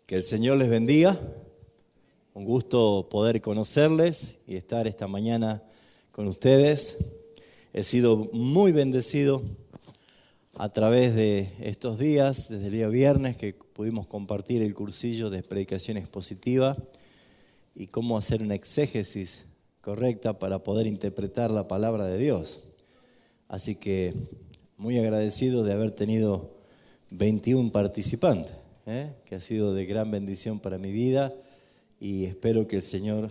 Que el Señor les bendiga. Un gusto poder conocerles y estar esta mañana con ustedes. He sido muy bendecido a través de estos días, desde el día viernes que pudimos compartir el cursillo de predicación expositiva y cómo hacer una exégesis correcta para poder interpretar la palabra de Dios. Así que muy agradecido de haber tenido 21 participantes, que ha sido de gran bendición para mi vida y espero que el Señor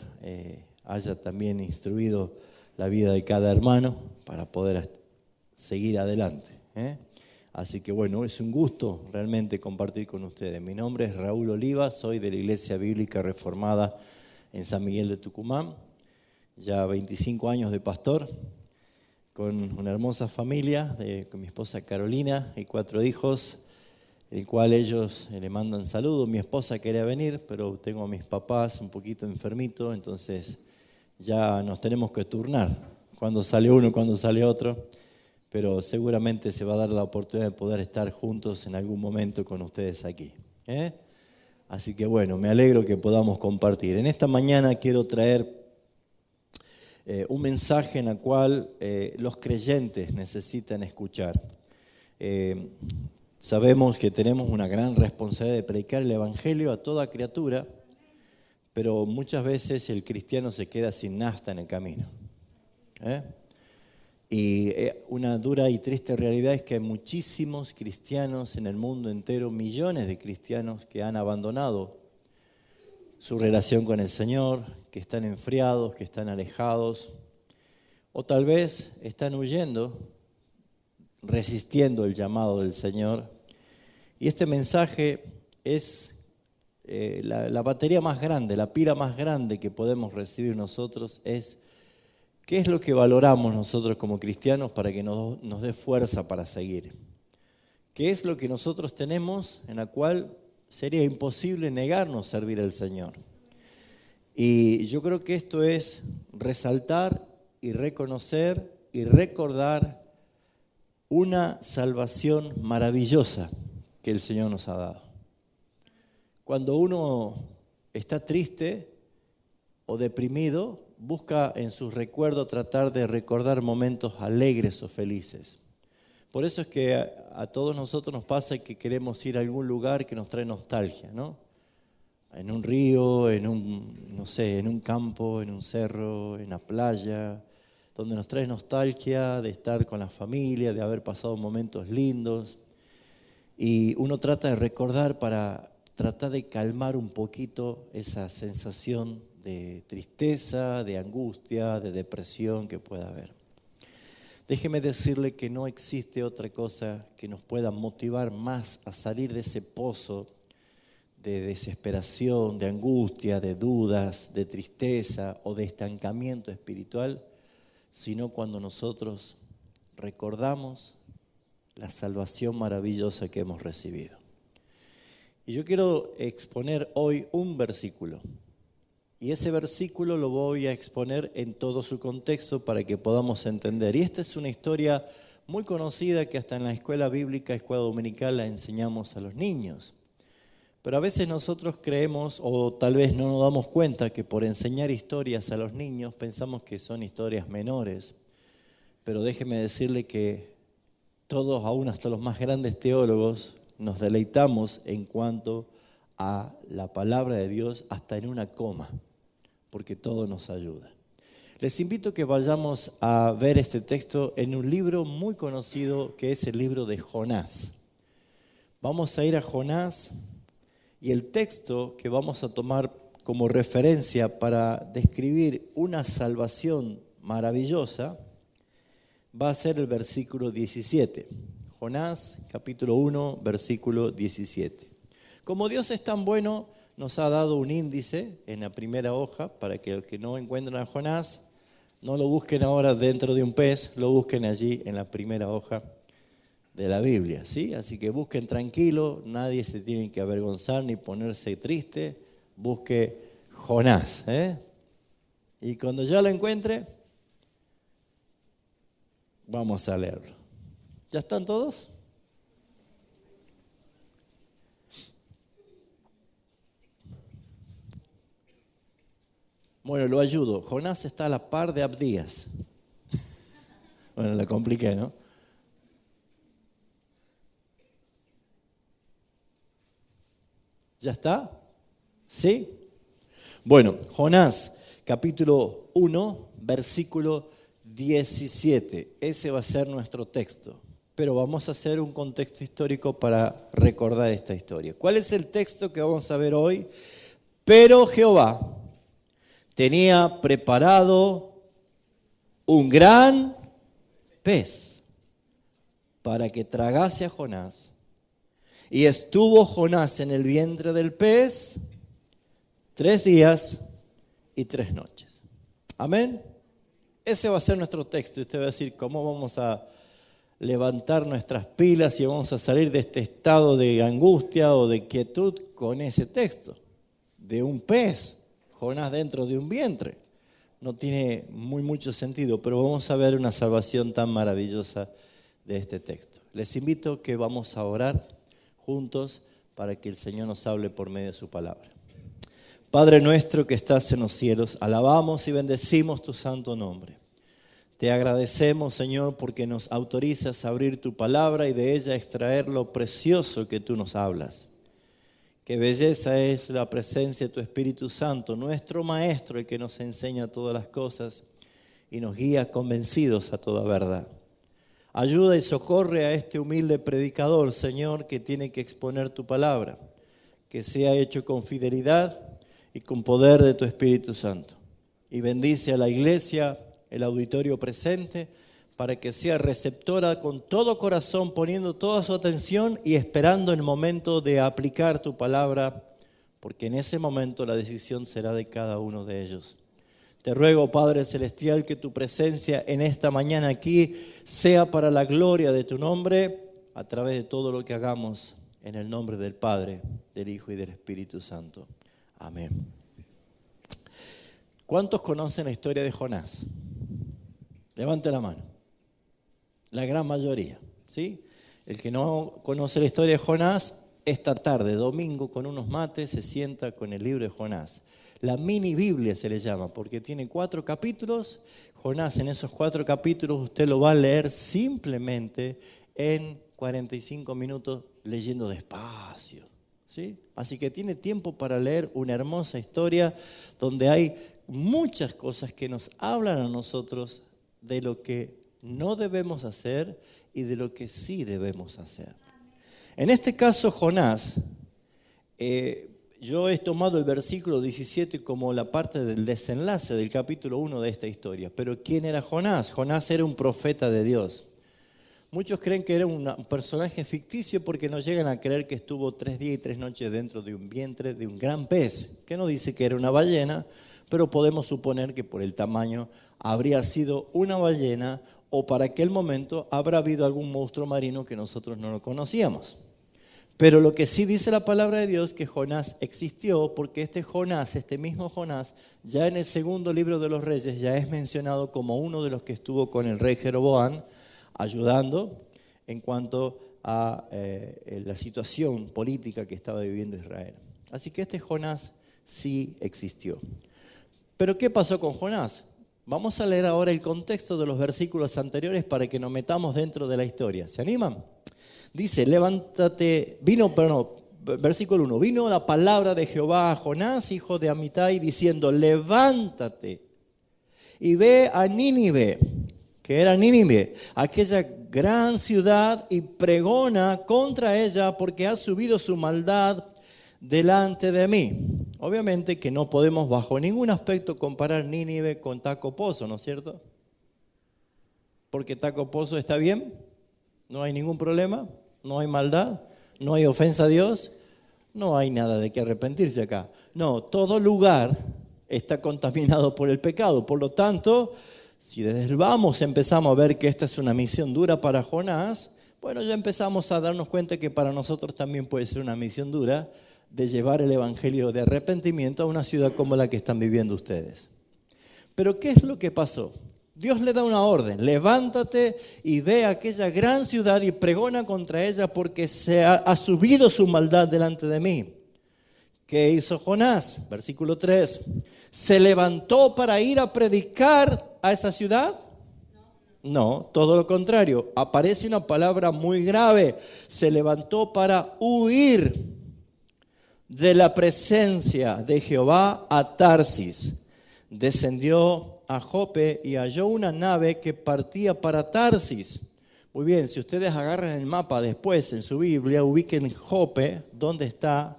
haya también instruido la vida de cada hermano para poder seguir adelante. Así que bueno, es un gusto realmente compartir con ustedes. Mi nombre es Raúl Oliva, soy de la Iglesia Bíblica Reformada en San Miguel de Tucumán, ya 25 años de pastor, con una hermosa familia, con mi esposa Carolina y 4 hijos, el cual ellos le mandan saludos. Mi esposa quería venir, pero tengo a mis papás un poquito enfermitos, entonces ya nos tenemos que turnar, cuando sale uno, cuando sale otro, pero seguramente se va a dar la oportunidad de poder estar juntos en algún momento con ustedes aquí. Así que bueno, me alegro que podamos compartir. En esta mañana quiero traer un mensaje en el cual los creyentes necesitan escuchar. Sabemos que tenemos una gran responsabilidad de predicar el Evangelio a toda criatura, pero muchas veces el cristiano se queda sin nafta en el camino. Y una dura y triste realidad es que hay muchísimos cristianos en el mundo entero, millones de cristianos que han abandonado su relación con el Señor, que están enfriados, que están alejados, o tal vez están huyendo, resistiendo el llamado del Señor. Y este mensaje es la batería más grande, la pila más grande que podemos recibir nosotros es ¿qué es lo que valoramos nosotros como cristianos para que nos dé fuerza para seguir? ¿Qué es lo que nosotros tenemos en la cual sería imposible negarnos servir al Señor? Y yo creo que esto es resaltar y reconocer y recordar una salvación maravillosa que el Señor nos ha dado. Cuando uno está triste o deprimido, busca en sus recuerdos tratar de recordar momentos alegres o felices. Por eso es que a todos nosotros nos pasa que queremos ir a algún lugar que nos trae nostalgia, ¿no? En un río, en un campo, en un cerro, en la playa, donde nos trae nostalgia de estar con la familia, de haber pasado momentos lindos. Y uno trata de recordar para tratar de calmar un poquito esa sensación de tristeza, de angustia, de depresión que pueda haber. Déjeme decirle que no existe otra cosa que nos pueda motivar más a salir de ese pozo de desesperación, de angustia, de dudas, de tristeza o de estancamiento espiritual, sino cuando nosotros recordamos la salvación maravillosa que hemos recibido. Y yo quiero exponer hoy un versículo. Y ese versículo lo voy a exponer en todo su contexto para que podamos entender. Y esta es una historia muy conocida que hasta en la escuela bíblica, escuela dominical, la enseñamos a los niños. Pero a veces nosotros creemos, o tal vez no nos damos cuenta, que por enseñar historias a los niños pensamos que son historias menores. Pero déjeme decirle que todos, aún hasta los más grandes teólogos, nos deleitamos en cuanto a la palabra de Dios hasta en una coma, porque todo nos ayuda. Les invito a que vayamos a ver este texto en un libro muy conocido que es el libro de Jonás. Vamos a ir a Jonás y el texto que vamos a tomar como referencia para describir una salvación maravillosa va a ser el versículo 17. Jonás, capítulo 1, versículo 17. Como Dios es tan bueno, nos ha dado un índice en la primera hoja para que el que no encuentren a Jonás, no lo busquen ahora dentro de un pez, lo busquen allí en la primera hoja de la Biblia, ¿sí? Así que busquen tranquilo, nadie se tiene que avergonzar ni ponerse triste, busque Jonás, Y cuando ya lo encuentre, vamos a leerlo. ¿Ya están todos? Bueno, lo ayudo. Jonás está a la par de Abdías. Bueno, la compliqué, ¿no? ¿Ya está? ¿Sí? Bueno, Jonás, capítulo 1, versículo 17. Ese va a ser nuestro texto. Pero vamos a hacer un contexto histórico para recordar esta historia. ¿Cuál es el texto que vamos a ver hoy? Pero Jehová tenía preparado un gran pez para que tragase a Jonás. Y estuvo Jonás en el vientre del pez 3 días y 3 noches. Amén. Ese va a ser nuestro texto. Y usted va a decir, ¿cómo vamos a levantar nuestras pilas y vamos a salir de este estado de angustia o de quietud con ese texto? De un pez, Jonás dentro de un vientre. No tiene mucho sentido, pero vamos a ver una salvación tan maravillosa de este texto. Les invito a que vamos a orar juntos para que el Señor nos hable por medio de su palabra. Padre nuestro que estás en los cielos, alabamos y bendecimos tu santo nombre. Te agradecemos, Señor, porque nos autorizas a abrir tu palabra y de ella extraer lo precioso que tú nos hablas. Qué belleza es la presencia de tu Espíritu Santo, nuestro Maestro, el que nos enseña todas las cosas y nos guía convencidos a toda verdad. Ayuda y socorre a este humilde predicador, Señor, que tiene que exponer tu palabra, que sea hecho con fidelidad y con poder de tu Espíritu Santo. Y bendice a la iglesia, el auditorio presente, para que sea receptora con todo corazón, poniendo toda su atención y esperando el momento de aplicar tu palabra, porque en ese momento la decisión será de cada uno de ellos. Te ruego, Padre Celestial, que tu presencia en esta mañana aquí sea para la gloria de tu nombre, a través de todo lo que hagamos, en el nombre del Padre, del Hijo y del Espíritu Santo. Amén. ¿Cuántos conocen la historia de Jonás? Levante la mano. La gran mayoría, ¿sí? El que no conoce la historia de Jonás, esta tarde, domingo, con unos mates, se sienta con el libro de Jonás. La mini Biblia se le llama, porque tiene 4 capítulos. Jonás, en esos 4 capítulos, usted lo va a leer simplemente en 45 minutos, leyendo despacio, ¿sí? Así que tiene tiempo para leer una hermosa historia donde hay muchas cosas que nos hablan a nosotros de lo que no debemos hacer y de lo que sí debemos hacer. En este caso, Jonás, yo he tomado el versículo 17 como la parte del desenlace del capítulo 1 de esta historia. Pero ¿quién era Jonás? Jonás era un profeta de Dios. Muchos creen que era un personaje ficticio porque no llegan a creer que estuvo 3 días y 3 noches dentro de un vientre de un gran pez, que no dice que era una ballena, pero podemos suponer que por el tamaño habría sido una ballena o para aquel momento habrá habido algún monstruo marino que nosotros no lo conocíamos. Pero lo que sí dice la palabra de Dios es que Jonás existió, porque este mismo Jonás, ya en el segundo libro de los Reyes, ya es mencionado como uno de los que estuvo con el rey Jeroboam, ayudando en cuanto a la situación política que estaba viviendo Israel. Así que este Jonás sí existió. Pero ¿qué pasó con Jonás? Vamos a leer ahora el contexto de los versículos anteriores para que nos metamos dentro de la historia. ¿Se animan? Dice, versículo 1, vino la palabra de Jehová a Jonás, hijo de Amitai, diciendo, levántate y ve a Nínive, que era Nínive, aquella gran ciudad, y pregona contra ella porque ha subido su maldad delante de mí. Obviamente que no podemos bajo ningún aspecto comparar Nínive con Taco Pozo, ¿no es cierto? Porque Taco Pozo está bien, no hay ningún problema, no hay maldad, no hay ofensa a Dios, no hay nada de qué arrepentirse acá. No, todo lugar está contaminado por el pecado. Por lo tanto, si desde el vamos empezamos a ver que esta es una misión dura para Jonás, bueno, ya empezamos a darnos cuenta que para nosotros también puede ser una misión dura de llevar el evangelio de arrepentimiento a una ciudad como la que están viviendo ustedes. Pero ¿qué es lo que pasó? Dios le da una orden, levántate y ve a aquella gran ciudad y pregona contra ella porque ha subido su maldad delante de mí. ¿Qué hizo Jonás? Versículo 3. ¿Se levantó para ir a predicar a esa ciudad? No, todo lo contrario. Aparece una palabra muy grave. Se levantó para huir de la presencia de Jehová a Tarsis. Descendió a Jope y halló una nave que partía para Tarsis. Muy bien, si ustedes agarran el mapa después en su Biblia, ubiquen Jope, ¿dónde está?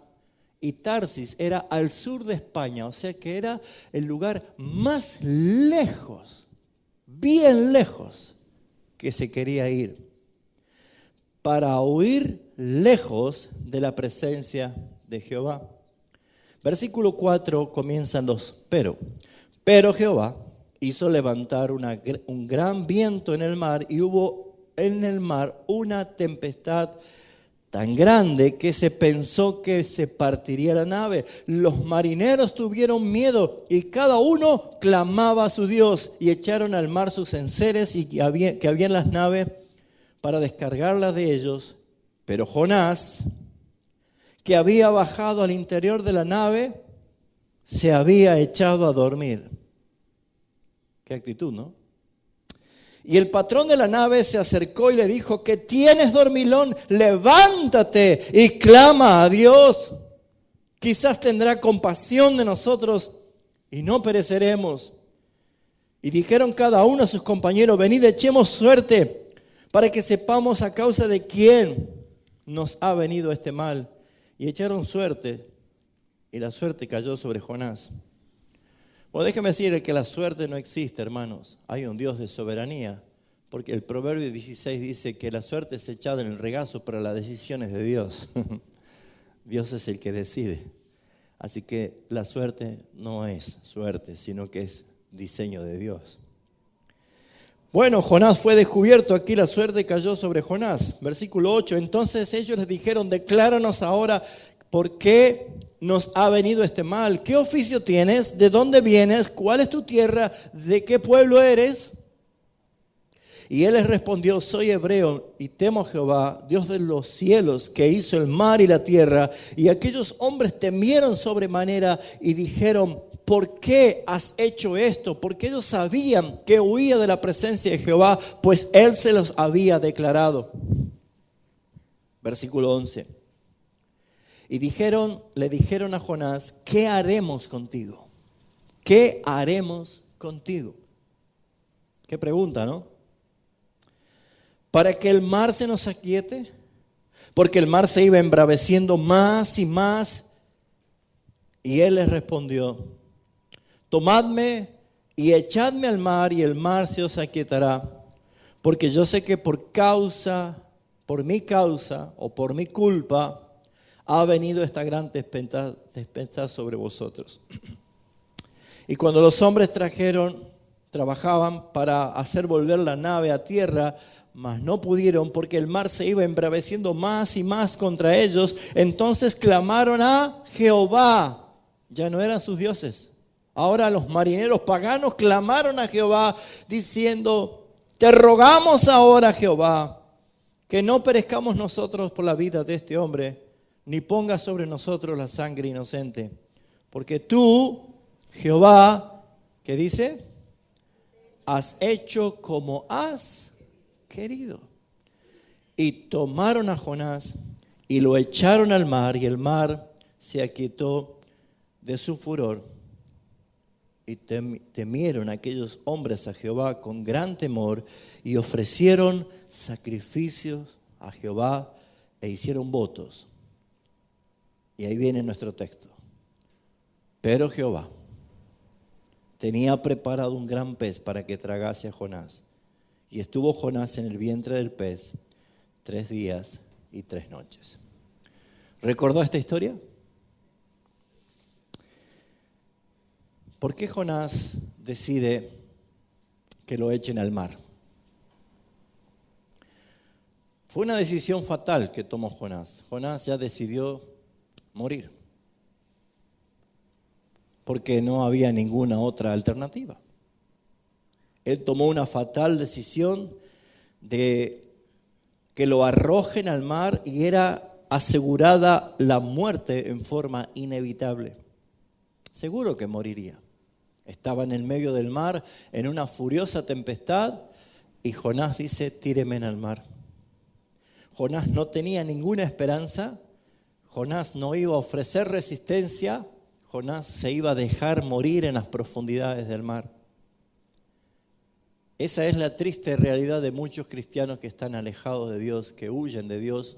Y Tarsis era al sur de España, o sea que era el lugar más lejos, bien lejos, que se quería ir, para huir lejos de la presencia de Jehová. Versículo 4 comienzan los pero. Pero Jehová hizo levantar un gran viento en el mar y hubo en el mar una tempestad tan grande que se pensó que se partiría la nave. Los marineros tuvieron miedo y cada uno clamaba a su Dios y echaron al mar sus enseres que había en las naves para descargarlas de ellos. Pero Jonás, que había bajado al interior de la nave, se había echado a dormir. Qué actitud, ¿no? Y el patrón de la nave se acercó y le dijo: ¿qué tienes, dormilón? Levántate y clama a Dios. Quizás tendrá compasión de nosotros y no pereceremos. Y dijeron cada uno a sus compañeros: venid, echemos suerte para que sepamos a causa de quién nos ha venido este mal. Y echaron suerte, y la suerte cayó sobre Jonás. Bueno, déjeme decirle que la suerte no existe, hermanos. Hay un Dios de soberanía, porque el Proverbio 16 dice que la suerte es echada en el regazo, pero la decisión es de Dios. Dios es el que decide. Así que la suerte no es suerte, sino que es diseño de Dios. Bueno, Jonás fue descubierto, aquí la suerte cayó sobre Jonás. Versículo 8, entonces ellos les dijeron: decláranos ahora por qué nos ha venido este mal. ¿Qué oficio tienes? ¿De dónde vienes? ¿Cuál es tu tierra? ¿De qué pueblo eres? Y él les respondió: soy hebreo y temo a Jehová, Dios de los cielos, que hizo el mar y la tierra. Y aquellos hombres temieron sobremanera y dijeron: ¿por qué has hecho esto? Porque ellos sabían que huía de la presencia de Jehová, pues él se los había declarado. Versículo 11. Y le dijeron a Jonás: ¿qué haremos contigo? ¿Qué haremos contigo? Qué pregunta, ¿no? ¿Para que el mar se nos aquiete? Porque el mar se iba embraveciendo más y más. Y él les respondió: tomadme y echadme al mar, y el mar se os aquietará. Porque yo sé que por mi causa o por mi culpa, ha venido esta gran tempestad sobre vosotros. Y cuando los hombres trabajaban para hacer volver la nave a tierra, mas no pudieron, porque el mar se iba embraveciendo más y más contra ellos. Entonces clamaron a Jehová. Ya no eran sus dioses. Ahora los marineros paganos clamaron a Jehová diciendo: te rogamos ahora, Jehová, que no perezcamos nosotros por la vida de este hombre, ni pongas sobre nosotros la sangre inocente. Porque tú, Jehová, ¿qué dice? Has hecho como has querido. Y tomaron a Jonás y lo echaron al mar, y el mar se aquietó de su furor. Y temieron aquellos hombres a Jehová con gran temor, y ofrecieron sacrificios a Jehová e hicieron votos. Y ahí viene nuestro texto. Pero Jehová tenía preparado un gran pez para que tragase a Jonás. Y estuvo Jonás en el vientre del pez 3 días y 3 noches. ¿Recordó esta historia? ¿Por qué Jonás decide que lo echen al mar? Fue una decisión fatal que tomó Jonás. Jonás ya decidió morir, porque no había ninguna otra alternativa. Él tomó una fatal decisión de que lo arrojen al mar, y era asegurada la muerte en forma inevitable. Seguro que moriría. Estaba en el medio del mar, en una furiosa tempestad, y Jonás dice, tíreme al mar. Jonás no tenía ninguna esperanza, Jonás no iba a ofrecer resistencia, Jonás se iba a dejar morir en las profundidades del mar. Esa es la triste realidad de muchos cristianos que están alejados de Dios, que huyen de Dios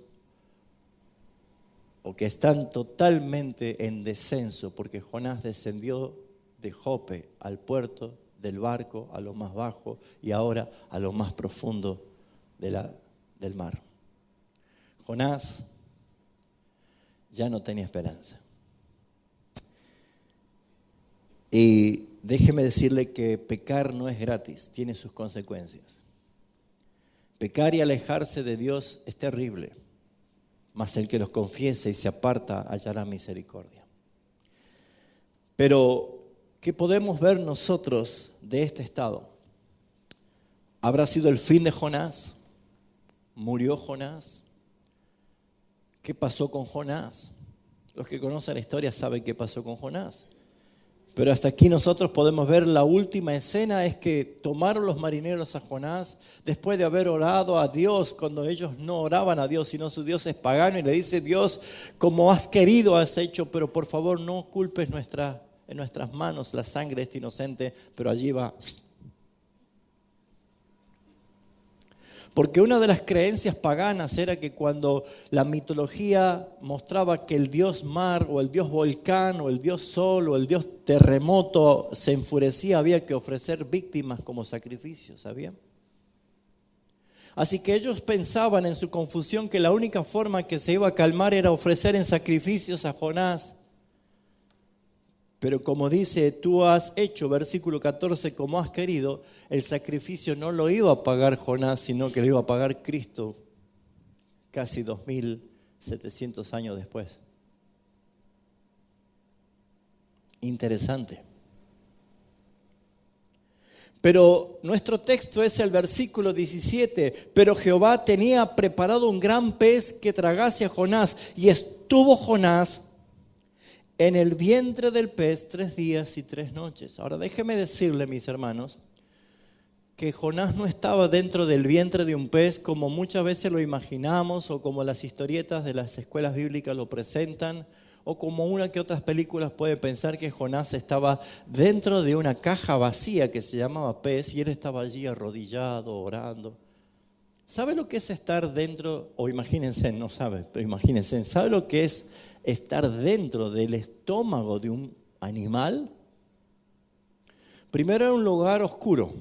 o que están totalmente en descenso, porque Jonás descendió de Jope al puerto, del barco a lo más bajo y ahora a lo más profundo del mar. Jonás ya no tenía esperanza. Y déjeme decirle que pecar no es gratis, tiene sus consecuencias. Pecar y alejarse de Dios es terrible, mas el que los confiese y se aparta hallará misericordia. Pero, ¿qué podemos ver nosotros de este estado? ¿Habrá sido el fin de Jonás? ¿Murió Jonás? ¿Qué pasó con Jonás? Los que conocen la historia saben qué pasó con Jonás. Pero hasta aquí nosotros podemos ver la última escena, es que tomaron los marineros a Jonás después de haber orado a Dios, cuando ellos no oraban a Dios, sino su Dios es pagano, y le dice, Dios, como has querido has hecho, pero por favor no culpes en nuestras manos la sangre de este inocente, pero allí va. Porque una de las creencias paganas era que cuando la mitología mostraba que el dios mar o el dios volcán o el dios sol o el dios terremoto se enfurecía, había que ofrecer víctimas como sacrificio, ¿sabían? Así que ellos pensaban en su confusión que la única forma que se iba a calmar era ofrecer en sacrificios a Jonás. Pero como dice, tú has hecho, versículo 14, como has querido, el sacrificio no lo iba a pagar Jonás, sino que lo iba a pagar Cristo casi 2700 años después. Interesante. Pero nuestro texto es el versículo 17. Pero Jehová tenía preparado un gran pez que tragase a Jonás, y estuvo Jonás en el vientre del pez 3 días y 3 noches. Ahora déjeme decirle, mis hermanos, que Jonás no estaba dentro del vientre de un pez como muchas veces lo imaginamos, o como las historietas de las escuelas bíblicas lo presentan, o como una que otras películas pueden pensar que Jonás estaba dentro de una caja vacía que se llamaba pez y él estaba allí arrodillado, orando. ¿Sabe lo que es estar dentro? O imagínense, no sabe, pero imagínense, ¿sabe lo que es estar dentro del estómago de un animal? Primero, era un lugar oscuro,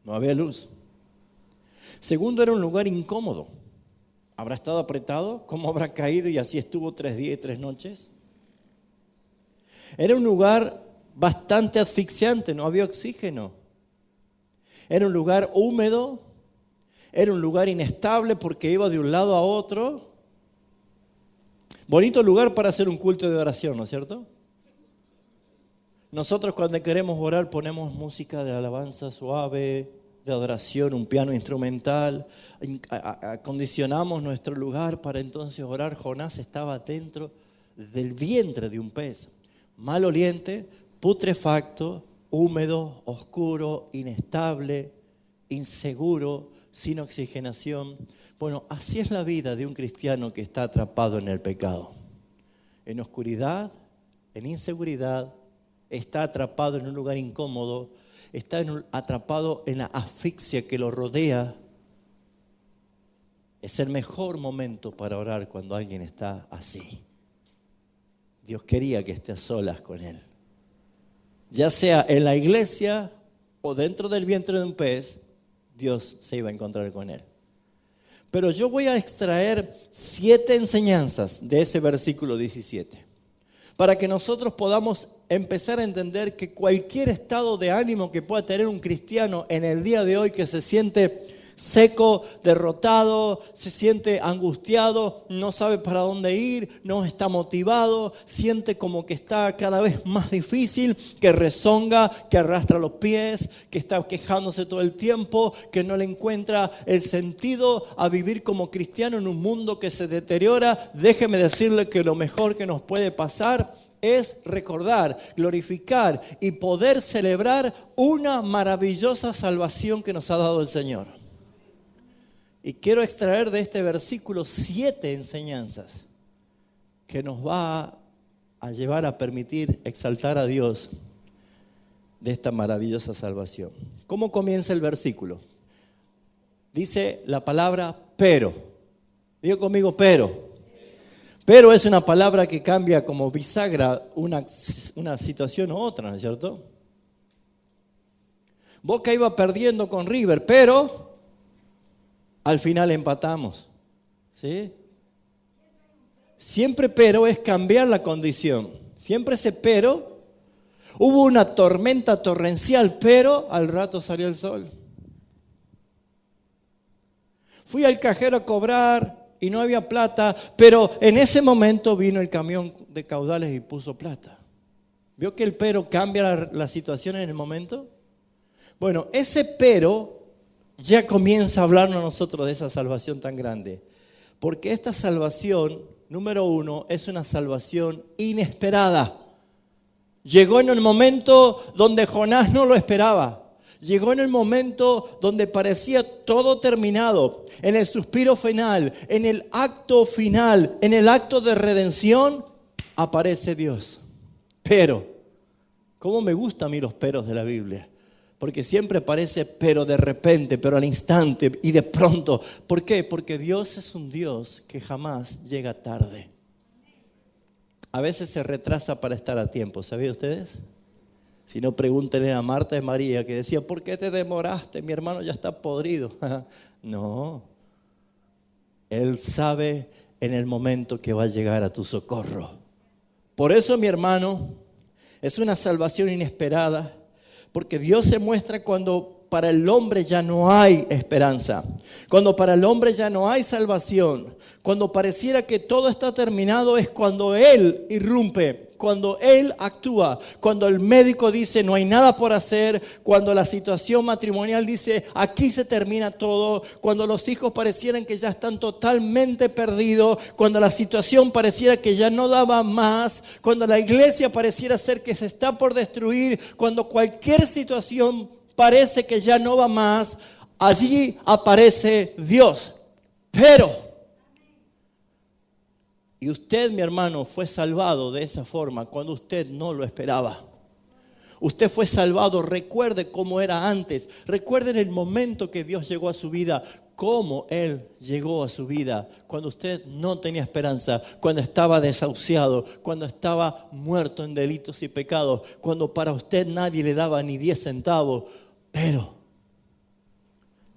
no había luz. Segundo, era un lugar incómodo. ¿Habrá estado apretado? ¿Cómo habrá caído y así estuvo 3 días y 3 noches? Era un lugar bastante asfixiante, no había oxígeno. Era un lugar húmedo, era un lugar inestable porque iba de un lado a otro. Bonito lugar para hacer un culto de oración, ¿no es cierto? Nosotros cuando queremos orar ponemos música de alabanza suave, de adoración, un piano instrumental, acondicionamos nuestro lugar para entonces orar. Jonás estaba dentro del vientre de un pez, maloliente, putrefacto, húmedo, oscuro, inestable, inseguro, sin oxigenación. Bueno, así es la vida de un cristiano que está atrapado en el pecado, en oscuridad, en inseguridad, está atrapado en un lugar incómodo, está atrapado en la asfixia que lo rodea. Es el mejor momento para orar cuando alguien está así. Dios quería que esté a solas con él, ya sea en la iglesia o dentro del vientre de un pez. Dios se iba a encontrar con él. Pero yo voy a extraer 7 enseñanzas de ese versículo 17 para que nosotros podamos empezar a entender que cualquier estado de ánimo que pueda tener un cristiano en el día de hoy, que se siente seco, derrotado, se siente angustiado, no sabe para dónde ir, no está motivado, siente como que está cada vez más difícil, que rezonga, que arrastra los pies, que está quejándose todo el tiempo, que no le encuentra el sentido a vivir como cristiano en un mundo que se deteriora, déjeme decirle que lo mejor que nos puede pasar es recordar, glorificar y poder celebrar una maravillosa salvación que nos ha dado el Señor. Y quiero extraer de este versículo 7 enseñanzas que nos va a llevar a permitir exaltar a Dios de esta maravillosa salvación. ¿Cómo comienza el versículo? Dice la palabra pero. Digo conmigo pero. Pero es una palabra que cambia como bisagra una situación u otra, ¿no es cierto? Boca iba perdiendo con River, pero al final empatamos. ¿Sí? Siempre pero es cambiar la condición. Siempre ese pero. Hubo una tormenta torrencial, pero al rato salió el sol. Fui al cajero a cobrar y no había plata, pero en ese momento vino el camión de caudales y puso plata. ¿Vio que el pero cambia la situación en el momento? Bueno, ese pero ya comienza a hablarnos a nosotros de esa salvación tan grande. Porque esta salvación, número uno, es una salvación inesperada. Llegó en el momento donde Jonás no lo esperaba. Llegó en el momento donde parecía todo terminado. En el suspiro final, en el acto final, en el acto de redención, aparece Dios. Pero, ¿cómo me gustan a mí los peros de la Biblia? Porque siempre parece pero de repente, pero al instante y de pronto. ¿Por qué? Porque Dios es un Dios que jamás llega tarde. A veces se retrasa para estar a tiempo, ¿sabían ustedes? Si no, pregúntenle a Marta y María que decía, ¿por qué te demoraste? Mi hermano ya está podrido. No, Él sabe en el momento que va a llegar a tu socorro. Por eso, mi hermano, es una salvación inesperada. Porque Dios se muestra cuando para el hombre ya no hay esperanza. Cuando para el hombre ya no hay salvación. Cuando pareciera que todo está terminado es cuando Él irrumpe. Cuando Él actúa. Cuando el médico dice no hay nada por hacer. Cuando la situación matrimonial dice aquí se termina todo. Cuando los hijos parecieran que ya están totalmente perdidos. Cuando la situación pareciera que ya no daba más. Cuando la iglesia pareciera ser que se está por destruir. Cuando cualquier situación parece que ya no va más. Allí aparece Dios. Pero y usted, mi hermano, fue salvado de esa forma cuando usted no lo esperaba. Usted fue salvado, recuerde cómo era antes. Recuerde el momento que Dios llegó a su vida, cómo Él llegó a su vida. Cuando usted no tenía esperanza, cuando estaba desahuciado, cuando estaba muerto en delitos y pecados, cuando para usted nadie le daba ni 10 centavos. Pero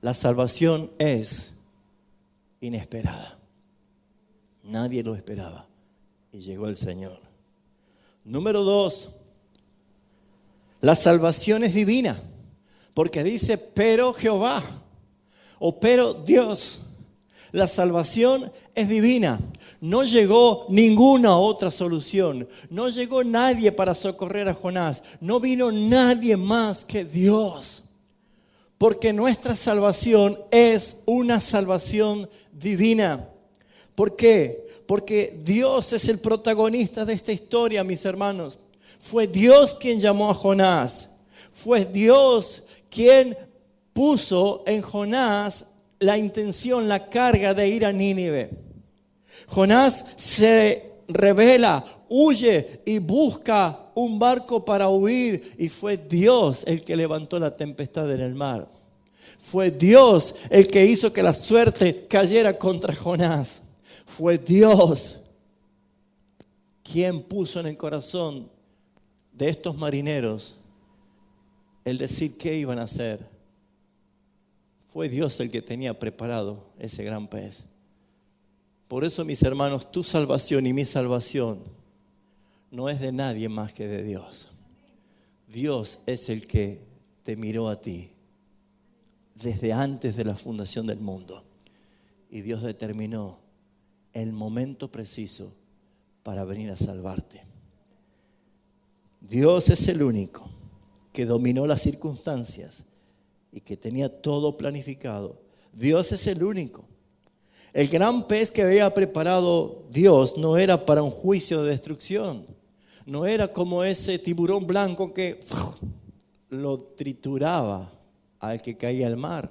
la salvación es inesperada. Nadie lo esperaba y llegó el Señor. Número 2, la salvación es divina, porque dice, pero Jehová, o pero Dios. La salvación es divina. No llegó ninguna otra solución. No llegó nadie para socorrer a Jonás. No vino nadie más que Dios. Porque nuestra salvación es una salvación divina. ¿Por qué? Porque Dios es el protagonista de esta historia, mis hermanos. Fue Dios quien llamó a Jonás. Fue Dios quien puso en Jonás la intención, la carga de ir a Nínive. Jonás se rebela, huye y busca un barco para huir. Y fue Dios el que levantó la tempestad en el mar. Fue Dios el que hizo que la suerte cayera contra Jonás. Fue Dios quien puso en el corazón de estos marineros el decir qué iban a hacer. Fue Dios el que tenía preparado ese gran pez. Por eso, mis hermanos, tu salvación y mi salvación no es de nadie más que de Dios. Dios es el que te miró a ti. desde antes de la fundación del mundo. Y Dios determinó el momento preciso para venir a salvarte. Dios es el único que dominó las circunstancias y que tenía todo planificado. Dios es el único. El gran pez que había preparado Dios no era para un juicio de destrucción. No era como ese tiburón blanco que lo trituraba al que caía al mar.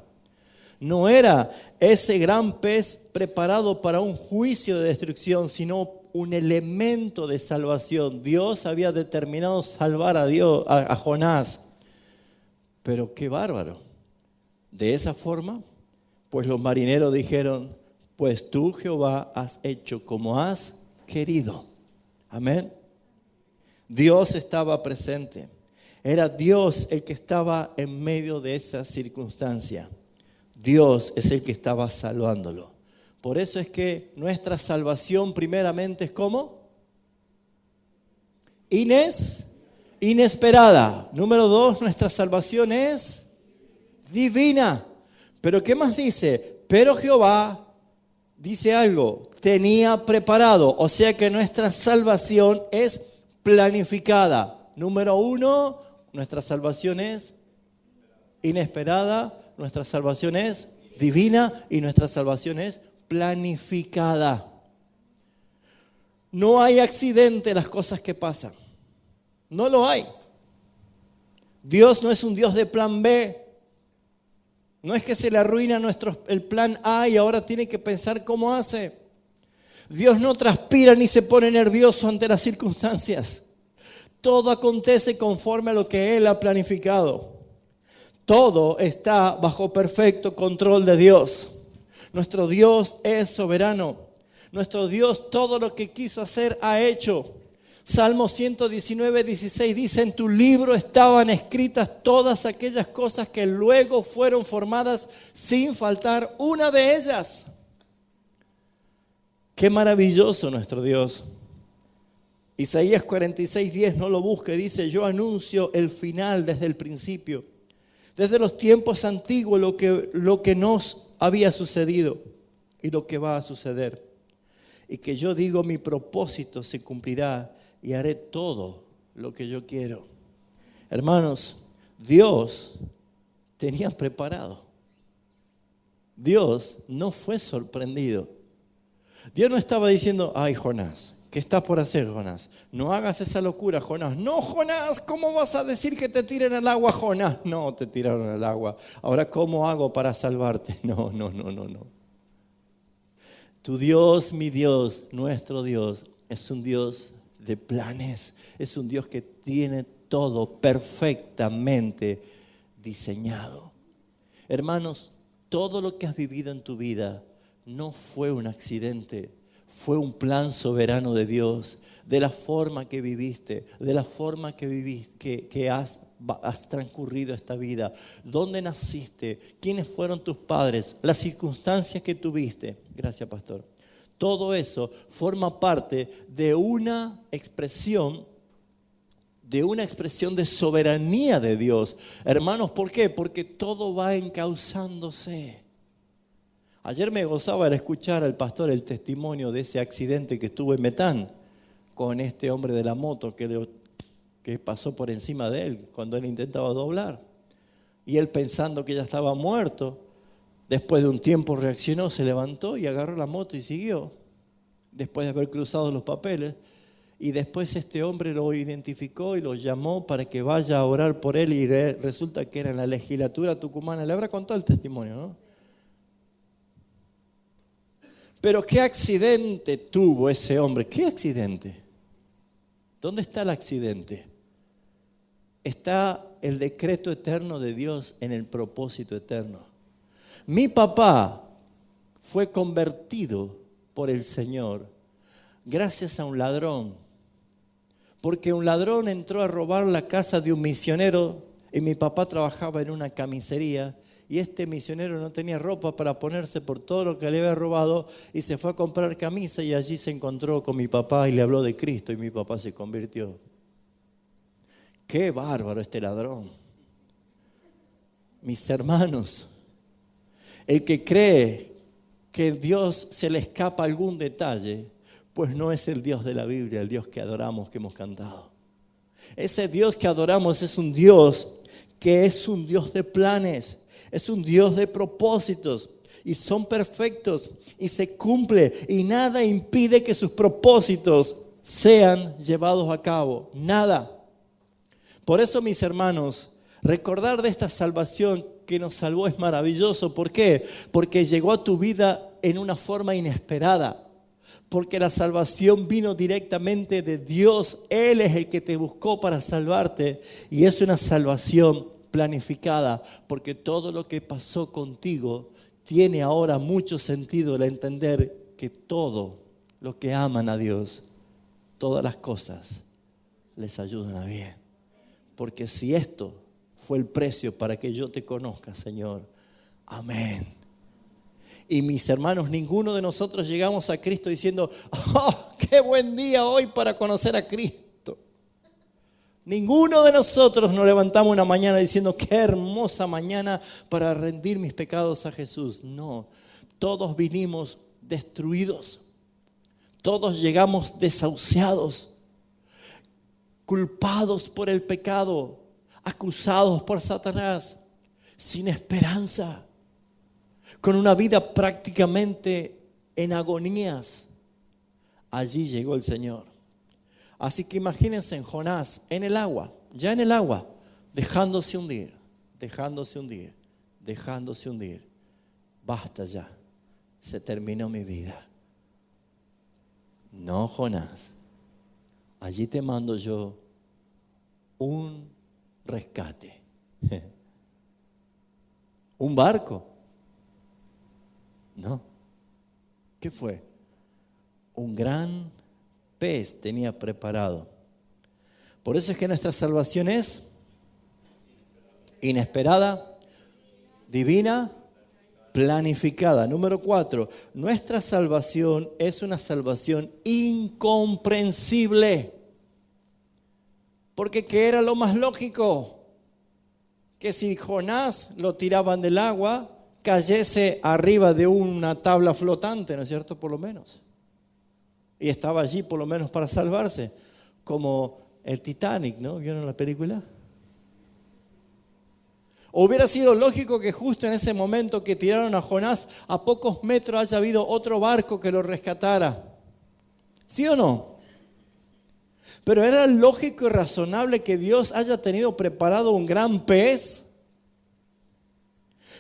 No era ese gran pez preparado para un juicio de destrucción, sino un elemento de salvación. Dios había determinado salvar a Jonás. Pero qué bárbaro. De esa forma, pues los marineros dijeron: pues tú, Jehová, has hecho como has querido. Amén. Dios estaba presente. Era Dios el que estaba en medio de esa circunstancia. Dios es el que estaba salvándolo. Por eso es que nuestra salvación primeramente es ¿cómo? Inesperada. Número 2, nuestra salvación es divina. Pero ¿qué más dice? Pero Jehová dice algo, tenía preparado. O sea que nuestra salvación es planificada. Número 1, nuestra salvación es inesperada. Nuestra salvación es divina y nuestra salvación es planificada. No hay accidente en las cosas que pasan. No lo hay. Dios no es un Dios de plan B. No es que se le arruina el plan A y ahora tiene que pensar cómo hace. Dios no transpira ni se pone nervioso ante las circunstancias. Todo acontece conforme a lo que Él ha planificado. Todo está bajo perfecto control de Dios. Nuestro Dios es soberano. Nuestro Dios todo lo que quiso hacer ha hecho. Salmo 119, 16 dice: en tu libro estaban escritas todas aquellas cosas que luego fueron formadas sin faltar una de ellas. Qué maravilloso nuestro Dios. Isaías 46, 10, no lo busque, dice: yo anuncio el final desde el principio. Desde los tiempos antiguos lo que nos había sucedido y lo que va a suceder. Y que yo digo, mi propósito se cumplirá y haré todo lo que yo quiero. Hermanos, Dios tenía preparado. Dios no fue sorprendido. Dios no estaba diciendo: ay, Jonás, ¿qué estás por hacer, Jonás? No hagas esa locura, Jonás. No, Jonás, ¿cómo vas a decir que te tiren al agua, Jonás? No, te tiraron al agua. Ahora, ¿cómo hago para salvarte? No. Tu Dios, mi Dios, nuestro Dios, es un Dios de planes. Es un Dios que tiene todo perfectamente diseñado. Hermanos, todo lo que has vivido en tu vida no fue un accidente. Fue un plan soberano de Dios, de la forma que viviste, de la forma que has transcurrido esta vida, dónde naciste, quiénes fueron tus padres, las circunstancias que tuviste. Gracias, pastor. Todo eso forma parte de una expresión de soberanía de Dios. Hermanos, ¿por qué? Porque todo va encauzándose. Ayer me gozaba al escuchar al pastor el testimonio de ese accidente que tuvo en Metán con este hombre de la moto que pasó por encima de él cuando él intentaba doblar. Y él, pensando que ya estaba muerto, después de un tiempo reaccionó, se levantó y agarró la moto y siguió, después de haber cruzado los papeles. Y después este hombre lo identificó y lo llamó para que vaya a orar por él, y resulta que era en la legislatura tucumana. Le habrá contado el testimonio, ¿no? Pero ¿qué accidente tuvo ese hombre? ¿Qué accidente? ¿Dónde está el accidente? Está el decreto eterno de Dios en el propósito eterno. Mi papá fue convertido por el Señor gracias a un ladrón. Porque un ladrón entró a robar la casa de un misionero y mi papá trabajaba en una camisería. Y este misionero no tenía ropa para ponerse por todo lo que le había robado y se fue a comprar camisa, y allí se encontró con mi papá y le habló de Cristo y mi papá se convirtió. ¡Qué bárbaro este ladrón! Mis hermanos, El que cree que Dios se le escapa algún detalle, pues no es el Dios de la Biblia, el Dios que adoramos, que hemos cantado. Ese Dios que adoramos es un Dios que es un Dios de planes, es un Dios de propósitos, y son perfectos y se cumple, y nada impide que sus propósitos sean llevados a cabo, nada. Por eso, mis hermanos, recordar de esta salvación que nos salvó es maravilloso. ¿Por qué? Porque llegó a tu vida en una forma inesperada. Porque la salvación vino directamente de Dios. Él es el que te buscó para salvarte. Y es una salvación planificada. Porque todo lo que pasó contigo tiene ahora mucho sentido al entender que todo lo que aman a Dios, todas las cosas les ayudan a bien. Porque si esto fue el precio para que yo te conozca, Señor, amén. Y mis hermanos, ninguno de nosotros llegamos a Cristo diciendo, ¡oh, qué buen día hoy para conocer a Cristo! Ninguno de nosotros nos levantamos una mañana diciendo, ¡qué hermosa mañana para rendir mis pecados a Jesús! No, todos vinimos destruidos. Todos llegamos desahuciados, culpados por el pecado, acusados por Satanás, sin esperanza, con una vida prácticamente en agonías. Allí llegó el Señor. Así que imagínense en Jonás, en el agua, ya en el agua, dejándose hundir, dejándose hundir, dejándose hundir. Basta ya, se terminó mi vida. No, Jonás, allí te mando yo un rescate. ¿Un barco? No. ¿Qué fue? Un gran pez tenía preparado. Por eso es que nuestra salvación es inesperada, divina, planificada. Número 4, nuestra salvación es una salvación incomprensible. Porque ¿qué era lo más lógico? Que si Jonás lo tiraban del agua, cayese arriba de una tabla flotante, ¿no es cierto? Por lo menos. Y estaba allí por lo menos para salvarse. Como el Titanic, ¿no? ¿Vieron la película? Hubiera sido lógico que justo en ese momento que tiraron a Jonás, a pocos metros haya habido otro barco que lo rescatara. ¿Sí o no? Pero era lógico y razonable que Dios haya tenido preparado un gran pez.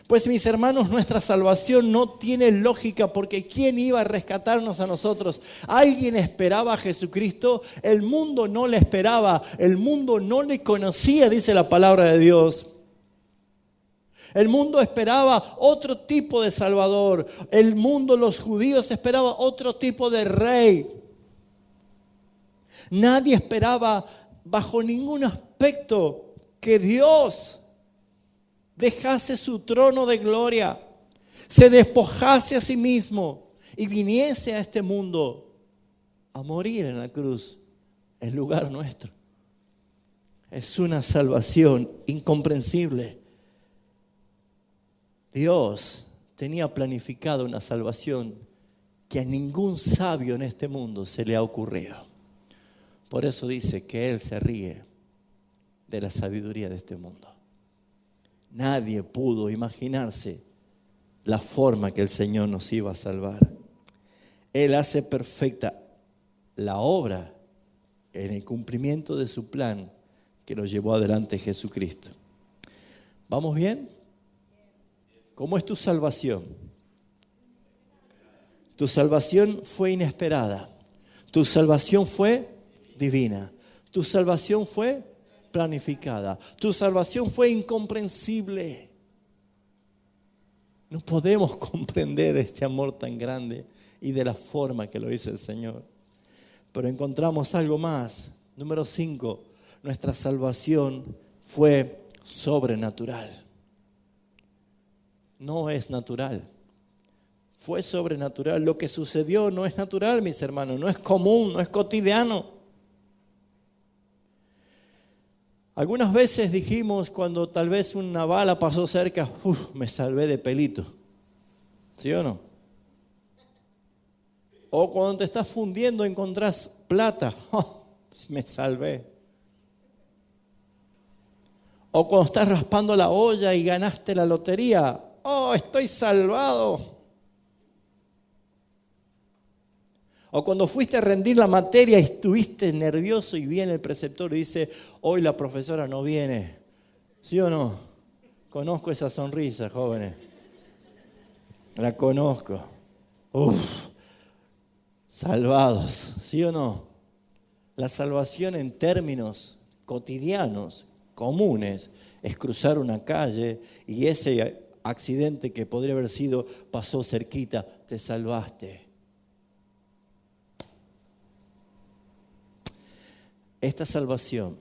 Pues mis hermanos, nuestra salvación no tiene lógica, porque ¿quién iba a rescatarnos a nosotros? ¿Alguien esperaba a Jesucristo? El mundo no le esperaba, el mundo no le conocía, dice la palabra de Dios. El mundo esperaba otro tipo de Salvador. El mundo, los judíos, esperaban otro tipo de rey. Nadie esperaba bajo ningún aspecto que Dios dejase su trono de gloria, se despojase a sí mismo y viniese a este mundo a morir en la cruz en lugar nuestro. Es una salvación incomprensible. Dios tenía planificado una salvación que a ningún sabio en este mundo se le ha ocurrido. Por eso dice que Él se ríe de la sabiduría de este mundo. Nadie pudo imaginarse la forma que el Señor nos iba a salvar. Él hace perfecta la obra en el cumplimiento de su plan que lo llevó adelante Jesucristo. ¿Vamos bien? ¿Cómo es tu salvación? Tu salvación fue inesperada. Tu salvación fue divina. Tu salvación fue planificada. Tu salvación fue incomprensible. No podemos comprender este amor tan grande y de la forma que lo hizo el Señor. Pero encontramos algo más. Número 5, nuestra salvación fue sobrenatural. No es natural. Fue sobrenatural. Lo que sucedió no es natural, mis hermanos. No es común, no es cotidiano. Algunas veces dijimos cuando tal vez una bala pasó cerca, me salvé de pelito. ¿Sí o no? O cuando te estás fundiendo encontrás plata. ¡Oh, me salvé! O cuando estás raspando la olla y ganaste la lotería. ¡Oh, estoy salvado! O cuando fuiste a rendir la materia y estuviste nervioso y viene el preceptor y dice, hoy la profesora no viene. ¿Sí o no? Conozco esa sonrisa, jóvenes. La conozco. Uf, salvados. ¿Sí o no? La salvación en términos cotidianos, comunes, es cruzar una calle y ese accidente que podría haber sido pasó cerquita, te salvaste. Esta salvación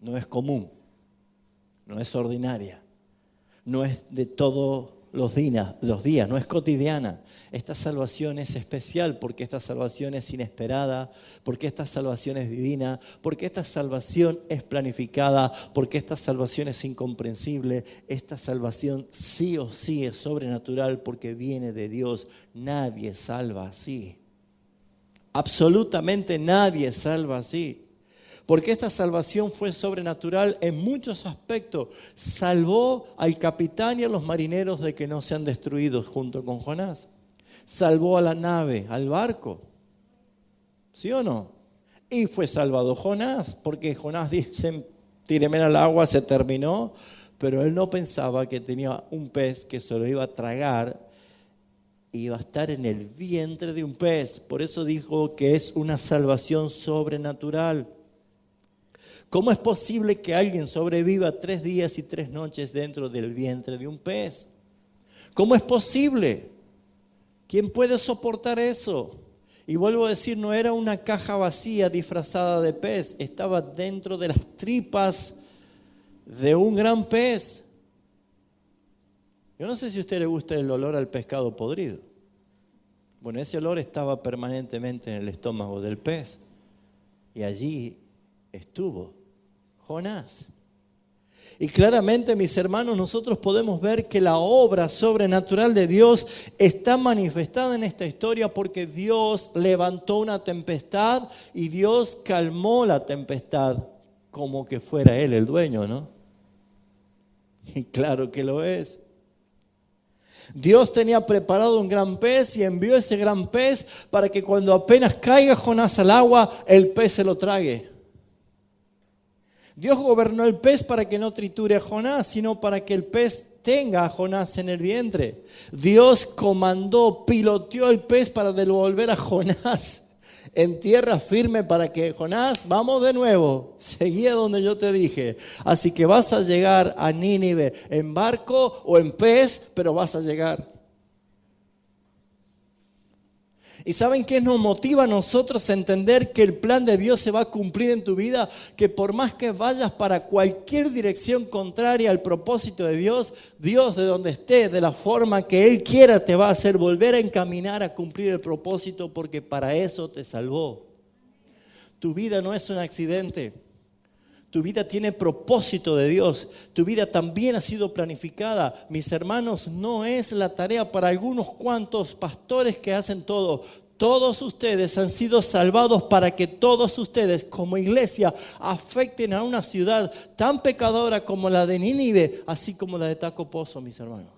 no es común, no es ordinaria, no es de todos los días, no es cotidiana. Esta salvación es especial porque esta salvación es inesperada, porque esta salvación es divina, porque esta salvación es planificada, porque esta salvación es incomprensible. Esta salvación sí o sí es sobrenatural porque viene de Dios. Nadie salva así. Absolutamente nadie salva así. Porque esta salvación fue sobrenatural en muchos aspectos. Salvó al capitán y a los marineros de que no sean destruidos junto con Jonás. Salvó a la nave, al barco. ¿Sí o no? Y fue salvado Jonás, porque Jonás dice, tíreme al agua, se terminó. Pero él no pensaba que tenía un pez que se lo iba a tragar. Iba a estar en el vientre de un pez. Por eso dijo que es una salvación sobrenatural. ¿Cómo es posible que alguien sobreviva 3 días y 3 noches dentro del vientre de un pez? ¿Cómo es posible? ¿Quién puede soportar eso? Y vuelvo a decir, no era una caja vacía disfrazada de pez. Estaba dentro de las tripas de un gran pez. Yo no sé si a usted le gusta el olor al pescado podrido. Bueno, ese olor estaba permanentemente en el estómago del pez. Y allí estuvo Jonás. Y claramente, mis hermanos, nosotros podemos ver que la obra sobrenatural de Dios está manifestada en esta historia porque Dios levantó una tempestad y Dios calmó la tempestad como que fuera Él el dueño, ¿no? Y claro que lo es. Dios tenía preparado un gran pez y envió ese gran pez para que cuando apenas caiga Jonás al agua, el pez se lo trague. Dios gobernó el pez para que no triture a Jonás, sino para que el pez tenga a Jonás en el vientre. Dios comandó, piloteó el pez para devolver a Jonás en tierra firme para que Jonás, vamos de nuevo, seguía donde yo te dije. Así que vas a llegar a Nínive en barco o en pez, pero vas a llegar. ¿Y saben qué nos motiva a nosotros a entender que el plan de Dios se va a cumplir en tu vida? Que por más que vayas para cualquier dirección contraria al propósito de Dios, Dios de donde esté, de la forma que Él quiera, te va a hacer volver a encaminar a cumplir el propósito porque para eso te salvó. Tu vida no es un accidente. Tu vida tiene propósito de Dios. Tu vida también ha sido planificada. Mis hermanos, no es la tarea para algunos cuantos pastores que hacen todo. Todos ustedes han sido salvados para que todos ustedes como iglesia afecten a una ciudad tan pecadora como la de Nínive, así como la de Taco Pozo, mis hermanos.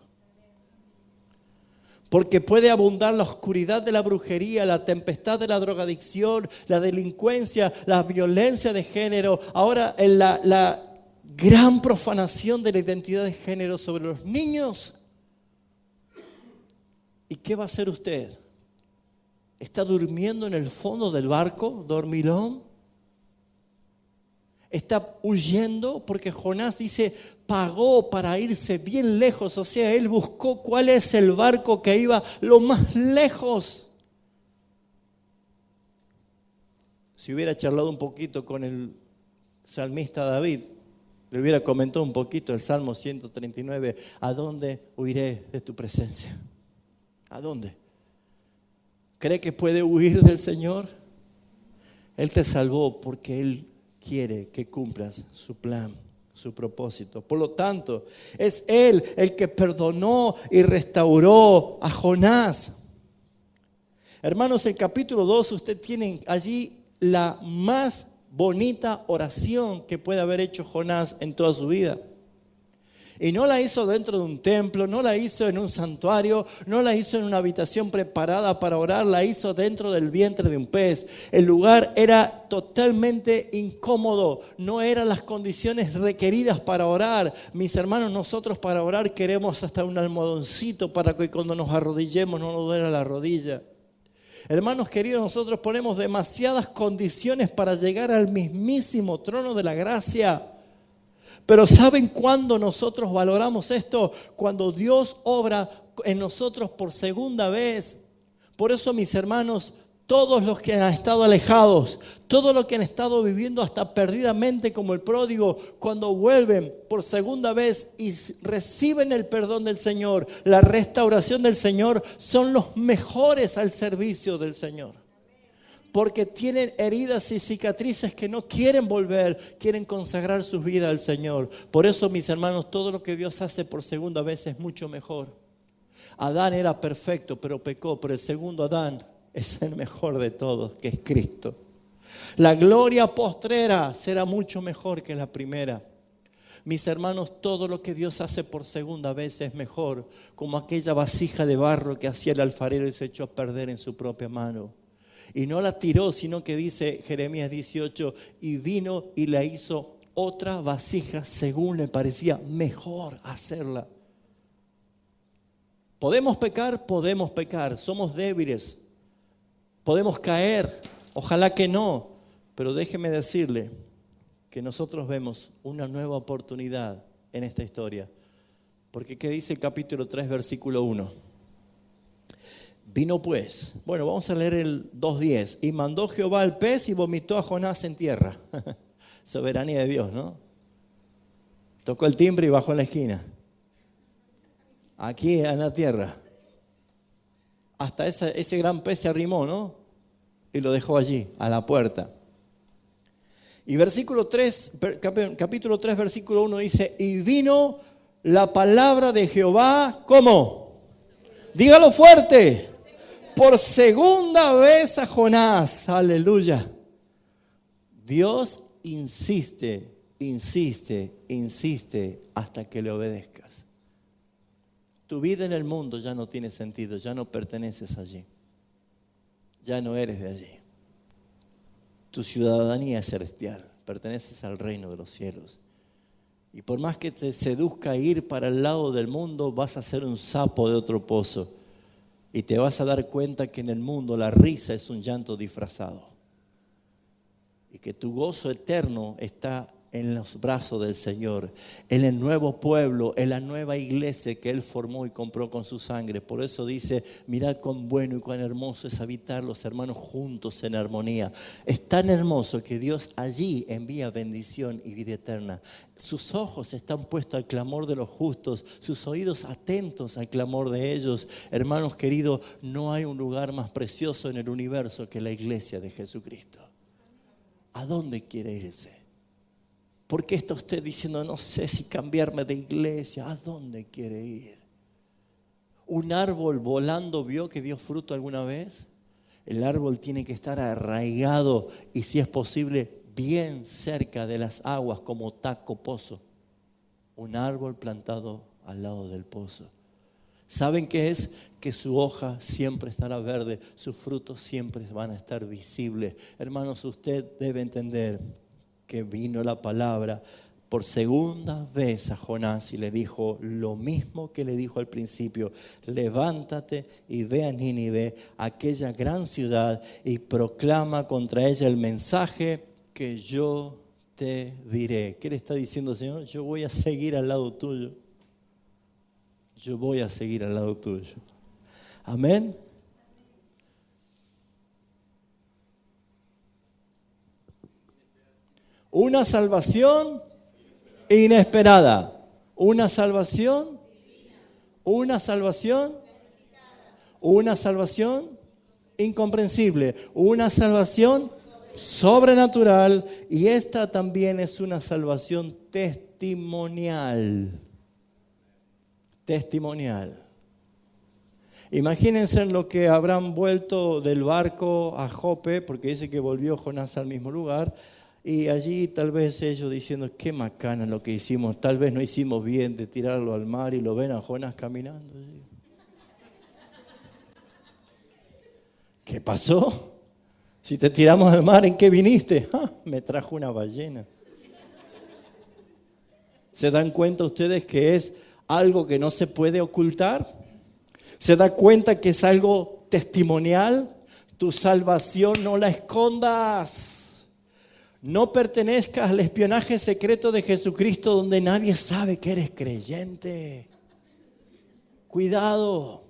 Porque puede abundar la oscuridad de la brujería, la tempestad de la drogadicción, la delincuencia, la violencia de género. Ahora la gran profanación de la identidad de género sobre los niños. ¿Y qué va a hacer usted? ¿Está durmiendo en el fondo del barco, dormilón? ¿Está huyendo? Porque Jonás dice, pagó para irse bien lejos. O sea, él buscó cuál es el barco que iba lo más lejos. Si hubiera charlado un poquito con el salmista David, le hubiera comentado un poquito el Salmo 139. ¿A dónde huiré de tu presencia? ¿A dónde? ¿Cree que puede huir del Señor? Él te salvó porque Él quiere que cumplas su plan, su propósito. Por lo tanto, es Él el que perdonó y restauró a Jonás. Hermanos, el capítulo 2, usted tiene allí la más bonita oración que puede haber hecho Jonás en toda su vida. Y no la hizo dentro de un templo, no la hizo en un santuario, no la hizo en una habitación preparada para orar, la hizo dentro del vientre de un pez. El lugar era totalmente incómodo, no eran las condiciones requeridas para orar. Mis hermanos, nosotros para orar queremos hasta un almohadoncito para que cuando nos arrodillemos no nos duela la rodilla. Hermanos queridos, nosotros ponemos demasiadas condiciones para llegar al mismísimo trono de la gracia. Pero ¿saben cuándo nosotros valoramos esto? Cuando Dios obra en nosotros por segunda vez. Por eso, mis hermanos, todos los que han estado alejados, todos los que han estado viviendo hasta perdidamente como el pródigo, cuando vuelven por segunda vez y reciben el perdón del Señor, la restauración del Señor, son los mejores al servicio del Señor. Porque tienen heridas y cicatrices que no quieren volver, quieren consagrar su vida al Señor. Por eso, mis hermanos, todo lo que Dios hace por segunda vez es mucho mejor. Adán era perfecto, pero pecó, pero el segundo Adán es el mejor de todos, que es Cristo. La gloria postrera será mucho mejor que la primera. Mis hermanos, todo lo que Dios hace por segunda vez es mejor, como aquella vasija de barro que hacía el alfarero y se echó a perder en su propia mano. Y no la tiró, sino que dice Jeremías 18, y vino y la hizo otra vasija según le parecía mejor hacerla. ¿Podemos pecar, somos débiles, podemos caer, ojalá que no, pero déjeme decirle que nosotros vemos una nueva oportunidad en esta historia. Porque ¿qué dice el capítulo 3, versículo 1? Vino pues, bueno, vamos a leer el 2:10. Y mandó Jehová al pez y vomitó a Jonás en tierra. Soberanía de Dios, ¿no? Tocó el timbre y bajó en la esquina. Aquí en la tierra. Hasta ese gran pez se arrimó, ¿no? Y lo dejó allí, a la puerta. Y versículo 3, capítulo 3, versículo 1 dice, y vino la palabra de Jehová, ¿cómo? Dígalo fuerte. Por segunda vez a Jonás, aleluya. Dios insiste hasta que le obedezcas. Tu vida en el mundo ya no tiene sentido, ya no perteneces allí. Ya no eres de allí. Tu ciudadanía es celestial, perteneces al reino de los cielos. Y por más que te seduzca ir para el lado del mundo, vas a ser un sapo de otro pozo. Y te vas a dar cuenta que en el mundo la risa es un llanto disfrazado. Y que tu gozo eterno está en los brazos del Señor, en el nuevo pueblo, en la nueva iglesia que Él formó y compró con su sangre. Por eso dice, mirad cuán bueno y cuán hermoso es habitar los hermanos juntos en armonía. Es tan hermoso que Dios allí envía bendición y vida eterna. Sus ojos están puestos al clamor de los justos, sus oídos atentos al clamor de ellos. Hermanos queridos, no hay un lugar más precioso en el universo que la iglesia de Jesucristo. ¿A dónde quiere irse? ¿Por qué está usted diciendo, no sé si cambiarme de iglesia? ¿A dónde quiere ir? ¿Un árbol volando vio que dio fruto alguna vez? El árbol tiene que estar arraigado y, si es posible, bien cerca de las aguas, como taco pozo. Un árbol plantado al lado del pozo. ¿Saben qué es? Que su hoja siempre estará verde, sus frutos siempre van a estar visibles. Hermanos, usted debe entender que vino la palabra por segunda vez a Jonás y le dijo lo mismo que le dijo al principio: levántate y ve a Nínive, aquella gran ciudad, y proclama contra ella el mensaje que yo te diré. ¿Qué le está diciendo el Señor? Yo voy a seguir al lado tuyo. Yo voy a seguir al lado tuyo. Amén. Una salvación inesperada. Una salvación. Una salvación. Una salvación incomprensible. Una salvación sobrenatural. Y esta también es una salvación testimonial. Testimonial. Imagínense en lo que habrán vuelto del barco a Jope, porque dice que volvió Jonás al mismo lugar, y allí tal vez ellos diciendo, qué macana lo que hicimos, tal vez no hicimos bien de tirarlo al mar, y lo ven a Jonás caminando. ¿Qué pasó? Si te tiramos al mar, ¿en qué viniste? ¡Ah! Me trajo una ballena. ¿Se dan cuenta ustedes que es algo que no se puede ocultar? ¿Se da cuenta que es algo testimonial? Tu salvación no la escondas. No pertenezcas al espionaje secreto de Jesucristo donde nadie sabe que eres creyente. Cuidado.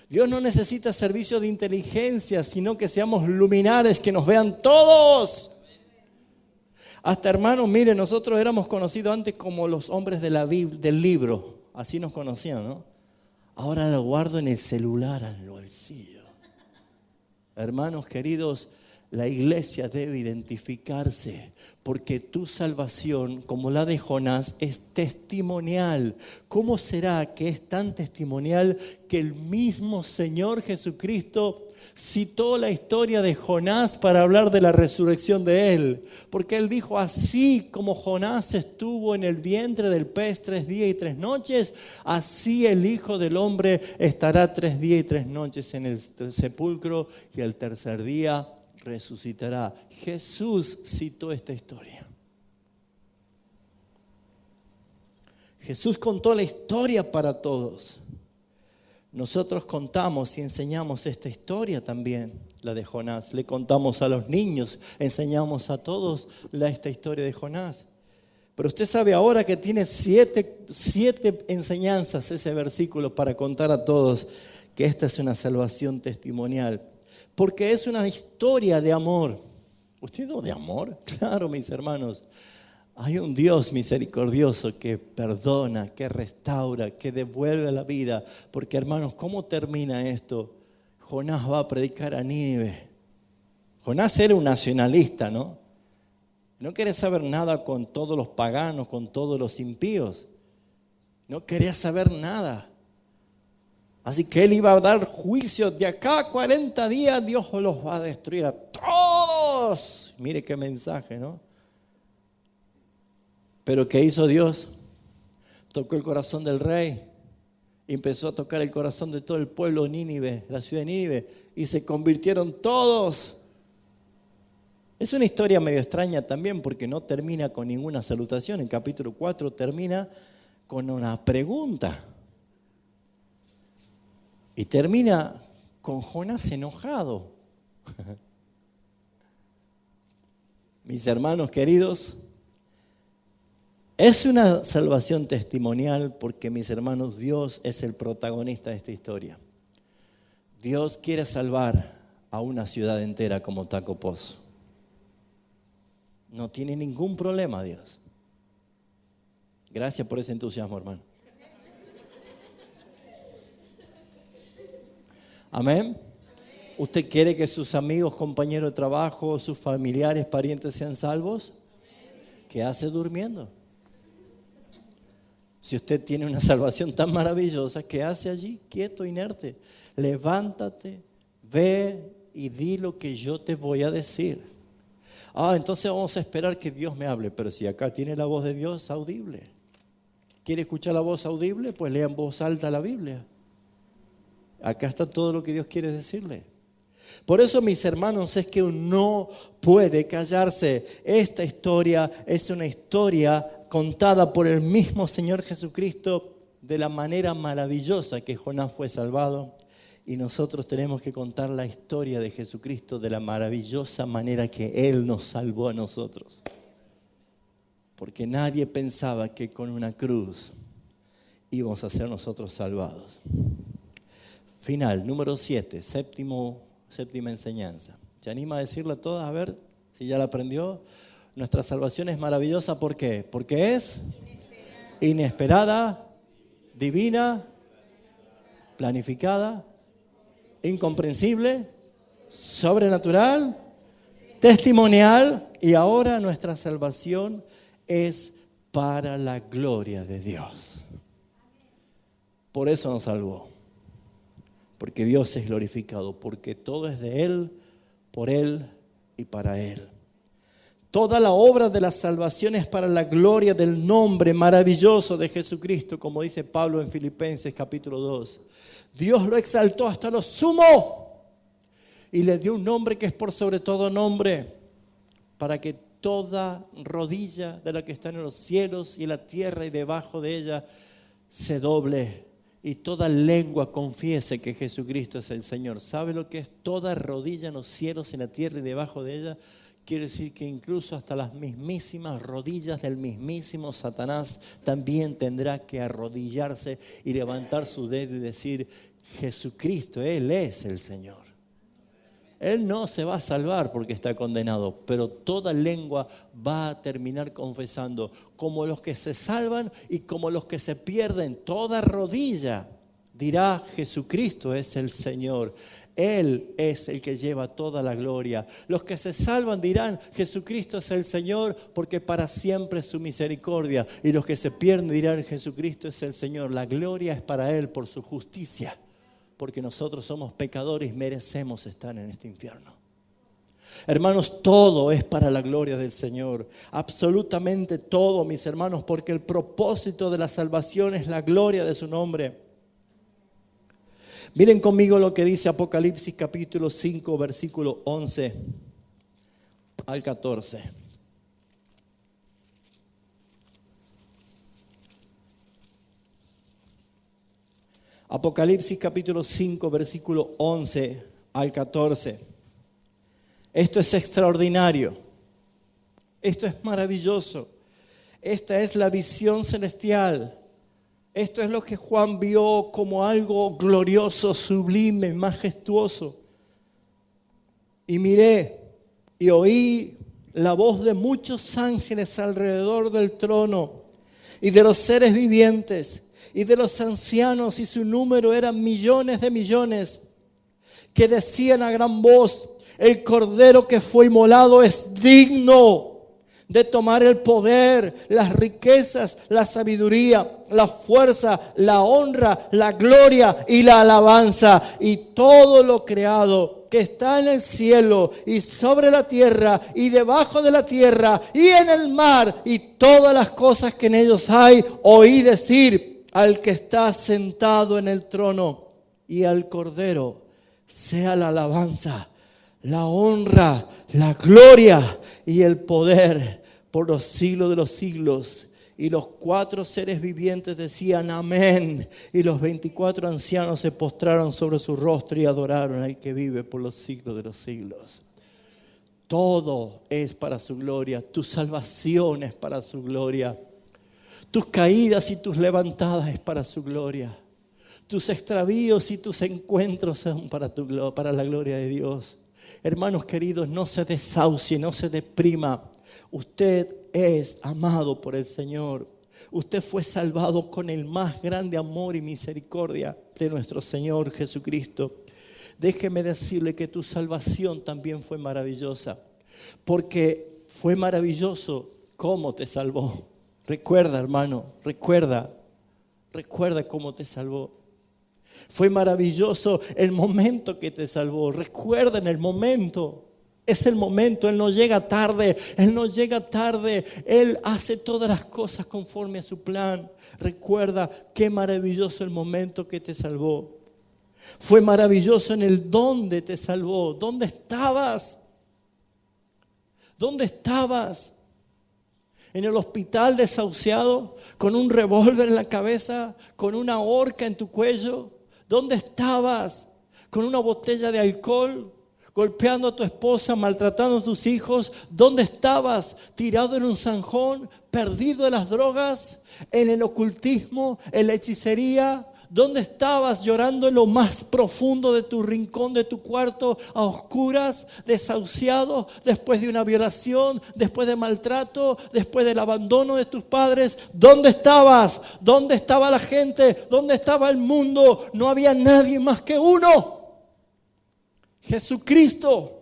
Dios no necesita servicio de inteligencia, sino que seamos luminares, que nos vean todos. Hasta hermanos, miren, nosotros éramos conocidos antes como los hombres de del libro. Así nos conocían, ¿no? Ahora lo guardo en el celular, en el bolsillo. Hermanos queridos, la iglesia debe identificarse porque tu salvación, como la de Jonás, es testimonial. ¿Cómo será que es tan testimonial que el mismo Señor Jesucristo citó la historia de Jonás para hablar de la resurrección de él? Porque él dijo, así como Jonás estuvo en el vientre del pez 3 días y 3 noches, así el Hijo del Hombre estará 3 días y 3 noches en el sepulcro y al tercer día resucitará. Jesús citó esta historia. Jesús contó la historia para todos. Nosotros contamos y enseñamos esta historia también, la de Jonás. Le contamos a los niños, enseñamos a todos esta historia de Jonás. Pero usted sabe ahora que tiene siete enseñanzas ese versículo para contar a todos que esta es una salvación testimonial. Porque es una historia de amor. ¿Usted no de amor? Claro, mis hermanos. Hay un Dios misericordioso que perdona, que restaura, que devuelve la vida. Porque, hermanos, ¿cómo termina esto? Jonás va a predicar a Nínive. Jonás era un nacionalista, ¿no? No quería saber nada con todos los paganos, con todos los impíos. No quería saber nada. Así que él iba a dar juicio. De acá a 40 días Dios los va a destruir a todos. Mire qué mensaje, ¿no? Pero ¿qué hizo Dios? Tocó el corazón del rey. Empezó a tocar el corazón de todo el pueblo de Nínive, la ciudad de Nínive. Y se convirtieron todos. Es una historia medio extraña también porque no termina con ninguna salutación. En capítulo 4 termina con una pregunta. Y termina con Jonás enojado. Mis hermanos queridos, es una salvación testimonial porque, mis hermanos, Dios es el protagonista de esta historia. Dios quiere salvar a una ciudad entera como Taco Pozo. No tiene ningún problema Dios. Gracias por ese entusiasmo, hermano. Amén. ¿Usted quiere que sus amigos, compañeros de trabajo, sus familiares, parientes sean salvos? ¿Qué hace durmiendo? Si usted tiene una salvación tan maravillosa, ¿qué hace allí? Quieto, inerte. Levántate, ve y di lo que yo te voy a decir. Entonces vamos a esperar que Dios me hable. Pero si acá tiene la voz de Dios audible. ¿Quiere escuchar la voz audible? Pues lea en voz alta la Biblia. Acá está todo lo que Dios quiere decirle. Por eso, mis hermanos, es que uno no puede callarse. Esta historia es una historia contada por el mismo Señor Jesucristo de la manera maravillosa que Jonás fue salvado. Y nosotros tenemos que contar la historia de Jesucristo de la maravillosa manera que Él nos salvó a nosotros. Porque nadie pensaba que con una cruz íbamos a ser nosotros salvados. Final, número 7, séptima enseñanza. ¿Se anima a decirla toda? A ver si ya la aprendió. Nuestra salvación es maravillosa, ¿por qué? Porque es inesperada, divina, planificada, incomprensible, sobrenatural, testimonial. Y ahora nuestra salvación es para la gloria de Dios. Por eso nos salvó. Porque Dios es glorificado, porque todo es de Él, por Él y para Él. Toda la obra de la salvación es para la gloria del nombre maravilloso de Jesucristo, como dice Pablo en Filipenses capítulo 2. Dios lo exaltó hasta lo sumo y le dio un nombre que es por sobre todo nombre, para que toda rodilla de la que está en los cielos y la tierra y debajo de ella se doble y toda lengua confiese que Jesucristo es el Señor. ¿Sabe lo que es toda rodilla en los cielos, en la tierra y debajo de ella? Quiere decir que incluso hasta las mismísimas rodillas del mismísimo Satanás también tendrá que arrodillarse y levantar su dedo y decir: Jesucristo, Él es el Señor. Él no se va a salvar porque está condenado, pero toda lengua va a terminar confesando, como los que se salvan y como los que se pierden. Toda rodilla dirá: Jesucristo es el Señor. Él es el que lleva toda la gloria. Los que se salvan dirán: Jesucristo es el Señor, porque para siempre es su misericordia. Y los que se pierden dirán: Jesucristo es el Señor. La gloria es para Él por su justicia, porque nosotros somos pecadores y merecemos estar en este infierno. Hermanos, todo es para la gloria del Señor. Absolutamente todo, mis hermanos, porque el propósito de la salvación es la gloria de su nombre. Miren conmigo lo que dice Apocalipsis capítulo 5, versículo 11 al 14. Apocalipsis capítulo 5, versículo 11 al 14. Esto es extraordinario. Esto es maravilloso. Esta es la visión celestial. Esto es lo que Juan vio como algo glorioso, sublime, majestuoso. Y miré y oí la voz de muchos ángeles alrededor del trono y de los seres vivientes y de los ancianos, y su número eran millones de millones, que decían a gran voz: el Cordero que fue inmolado es digno de tomar el poder, las riquezas, la sabiduría, la fuerza, la honra, la gloria y la alabanza. Y todo lo creado que está en el cielo y sobre la tierra y debajo de la tierra y en el mar y todas las cosas que en ellos hay, oí decir al que está sentado en el trono y al Cordero: sea la alabanza, la honra, la gloria y el poder por los siglos de los siglos. Y los 4 seres vivientes decían: amén. Y los 24 ancianos se postraron sobre su rostro y adoraron al que vive por los siglos de los siglos. Todo es para su gloria. Tu salvación es para su gloria. Tus caídas y tus levantadas es para su gloria. Tus extravíos y tus encuentros son para la gloria de Dios. Hermanos queridos, no se desahucie, no se deprima. Usted es amado por el Señor. Usted fue salvado con el más grande amor y misericordia de nuestro Señor Jesucristo. Déjeme decirle que tu salvación también fue maravillosa, porque fue maravilloso cómo te salvó. Recuerda, hermano, recuerda cómo te salvó. Fue maravilloso el momento que te salvó. Recuerda en el momento. Es el momento. Él no llega tarde. Él no llega tarde. Él hace todas las cosas conforme a su plan. Recuerda qué maravilloso el momento que te salvó. Fue maravilloso en el dónde te salvó. ¿Dónde estabas? ¿Dónde estabas? En el hospital desahuciado, con un revólver en la cabeza, con una horca en tu cuello. ¿Dónde estabas? Con una botella de alcohol, golpeando a tu esposa, maltratando a tus hijos. ¿Dónde estabas? Tirado en un zanjón, perdido en las drogas, en el ocultismo, en la hechicería. ¿Dónde estabas llorando en lo más profundo de tu rincón, de tu cuarto, a oscuras, desahuciado, después de una violación, después de maltrato, después del abandono de tus padres? ¿Dónde estabas? ¿Dónde estaba la gente? ¿Dónde estaba el mundo? No había nadie más que uno: Jesucristo.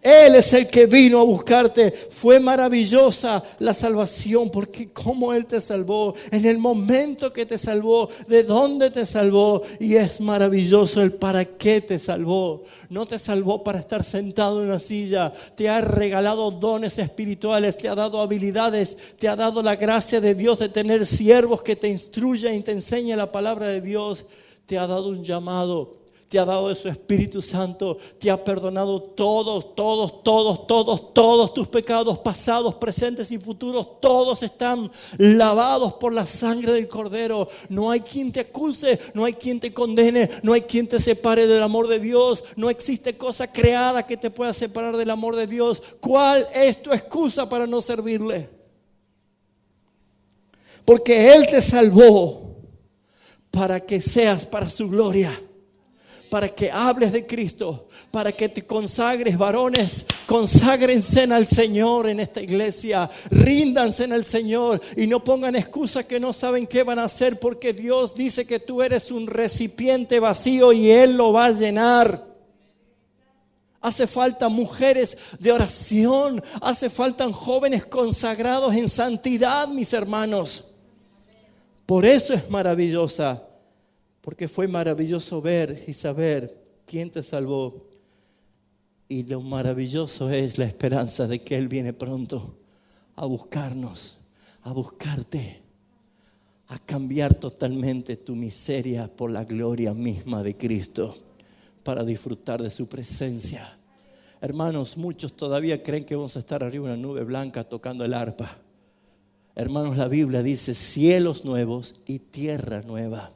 Él es el que vino a buscarte. Fue maravillosa la salvación, porque como Él te salvó, en el momento que te salvó, de dónde te salvó, y es maravilloso el para qué te salvó. No te salvó para estar sentado en una silla, te ha regalado dones espirituales, te ha dado habilidades, te ha dado la gracia de Dios de tener siervos que te instruyan y te enseñen la palabra de Dios, te ha dado un llamado. Te ha dado de su Espíritu Santo, te ha perdonado todos tus pecados pasados, presentes y futuros. Todos están lavados por la sangre del Cordero. No hay quien te acuse, no hay quien te condene, no hay quien te separe del amor de Dios. No existe cosa creada que te pueda separar del amor de Dios. ¿Cuál es tu excusa para no servirle? Porque Él te salvó para que seas para su gloria. Para que hables de Cristo, para que te consagres, varones, conságrense al Señor en esta iglesia, ríndanse al Señor y no pongan excusas que no saben qué van a hacer, porque Dios dice que tú eres un recipiente vacío y Él lo va a llenar. Hace falta mujeres de oración, hace falta jóvenes consagrados en santidad, mis hermanos. Por eso es maravillosa. Porque fue maravilloso ver y saber quién te salvó. Y lo maravilloso es la esperanza de que Él viene pronto a buscarnos, a buscarte, a cambiar totalmente tu miseria por la gloria misma de Cristo, para disfrutar de su presencia. Hermanos, muchos todavía creen que vamos a estar arriba de una nube blanca tocando el arpa. Hermanos, la Biblia dice cielos nuevos y tierra nueva.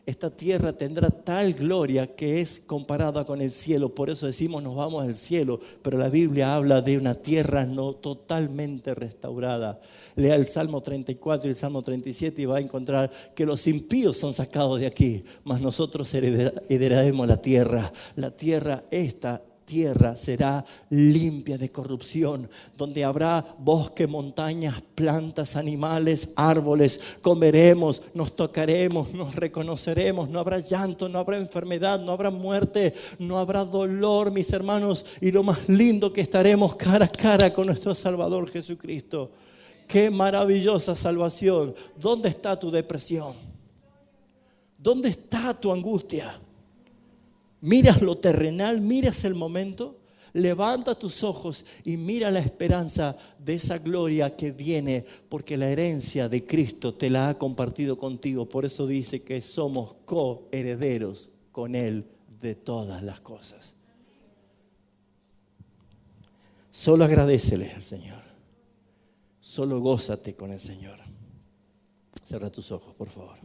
Esta tierra tendrá tal gloria que es comparada con el cielo. Por eso decimos nos vamos al cielo. Pero la Biblia habla de una tierra no totalmente restaurada. Lea el Salmo 34 y el Salmo 37 y va a encontrar que los impíos son sacados de aquí. Mas nosotros heredaremos la tierra. La tierra esta tierra será limpia de corrupción, donde habrá bosque, montañas, plantas, animales, árboles. Comeremos, nos tocaremos, nos reconoceremos. No habrá llanto, no habrá enfermedad, no habrá muerte, no habrá dolor, mis hermanos. Y lo más lindo, que estaremos cara a cara con nuestro Salvador Jesucristo. ¡Qué maravillosa salvación! ¿Dónde está tu depresión? ¿Dónde está tu angustia? Miras lo terrenal, miras el momento, levanta tus ojos y mira la esperanza de esa gloria que viene, porque la herencia de Cristo te la ha compartido contigo. Por eso dice que somos coherederos con Él de todas las cosas. Solo agradécele al Señor, solo gózate con el Señor. Cierra tus ojos, por favor.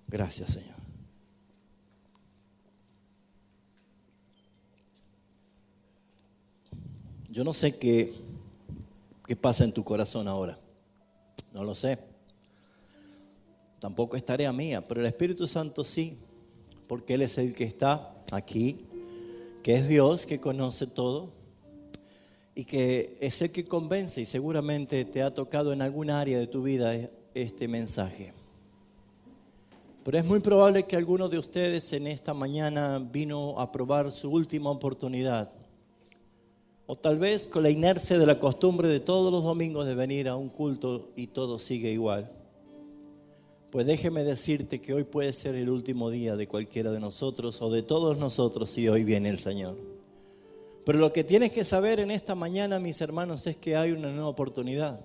Gracias, Señor. Yo no sé qué pasa en tu corazón ahora. No lo sé. Tampoco es tarea mía, pero el Espíritu Santo sí, porque Él es el que está aquí, que es Dios, que conoce todo y que es el que convence, y seguramente te ha tocado en algún área de tu vida este mensaje. Pero es muy probable que alguno de ustedes en esta mañana vino a probar su última oportunidad. O tal vez con la inercia de la costumbre de todos los domingos de venir a un culto y todo sigue igual. Pues déjeme decirte que hoy puede ser el último día de cualquiera de nosotros o de todos nosotros si hoy viene el Señor. Pero lo que tienes que saber en esta mañana, mis hermanos, es que hay una nueva oportunidad.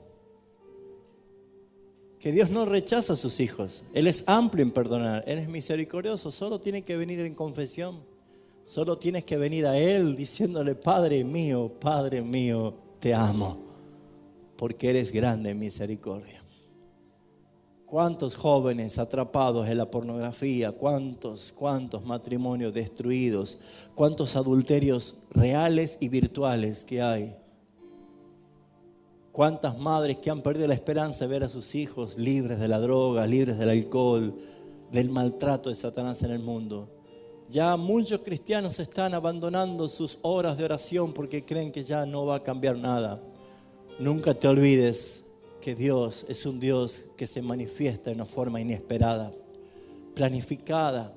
Que Dios no rechaza a sus hijos. Él es amplio en perdonar. Él es misericordioso. Solo tiene que venir en confesión. Solo tienes que venir a Él diciéndole: Padre mío, te amo, porque eres grande en misericordia. ¿Cuántos jóvenes atrapados en la pornografía? ¿Cuántos matrimonios destruidos? ¿Cuántos adulterios reales y virtuales que hay? ¿Cuántas madres que han perdido la esperanza de ver a sus hijos libres de la droga, libres del alcohol, del maltrato de Satanás en el mundo? Ya muchos cristianos están abandonando sus horas de oración porque creen que ya no va a cambiar nada. Nunca te olvides que Dios es un Dios que se manifiesta de una forma inesperada, planificada,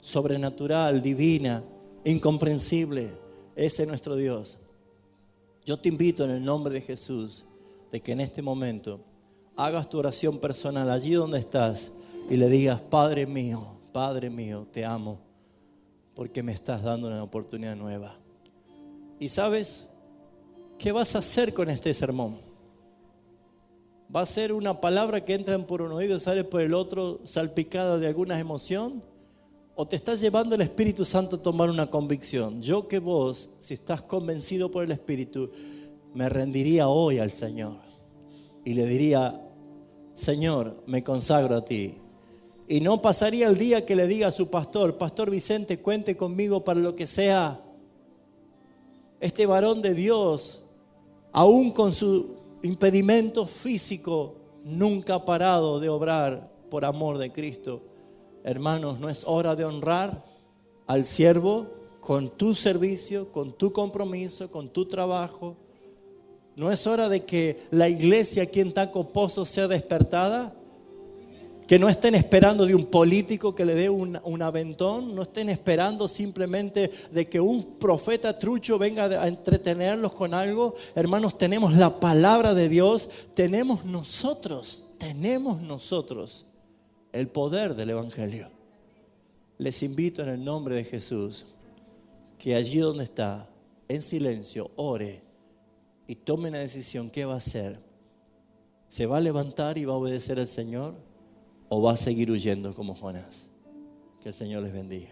sobrenatural, divina, incomprensible. Ese es nuestro Dios. Yo te invito en el nombre de Jesús, de que en este momento hagas tu oración personal allí donde estás y le digas: Padre mío, te amo, porque me estás dando una oportunidad nueva. ¿Y sabes qué vas a hacer con este sermón? ¿Va a ser una palabra que entra por un oído y sale por el otro, salpicada de alguna emoción? ¿O te está llevando el Espíritu Santo a tomar una convicción? Yo que vos, si estás convencido por el Espíritu, me rendiría hoy al Señor y le diría: Señor, me consagro a ti. Y no pasaría el día que le diga a su pastor: Pastor Vicente, cuente conmigo para lo que sea. Este varón de Dios, aún con su impedimento físico, nunca ha parado de obrar por amor de Cristo. Hermanos, ¿no es hora de honrar al siervo con tu servicio, con tu compromiso, con tu trabajo? ¿No es hora de que la iglesia aquí en Taco Pozo sea despertada? Que no estén esperando de un político que le dé un aventón. No estén esperando simplemente de que un profeta trucho venga a entretenerlos con algo. Hermanos, tenemos la palabra de Dios. Tenemos nosotros el poder del Evangelio. Les invito en el nombre de Jesús que allí donde está, en silencio, ore y tome una decisión. ¿Qué va a hacer? ¿Se va a levantar y va a obedecer al Señor? ¿O va a seguir huyendo como Jonás? Que el Señor les bendiga.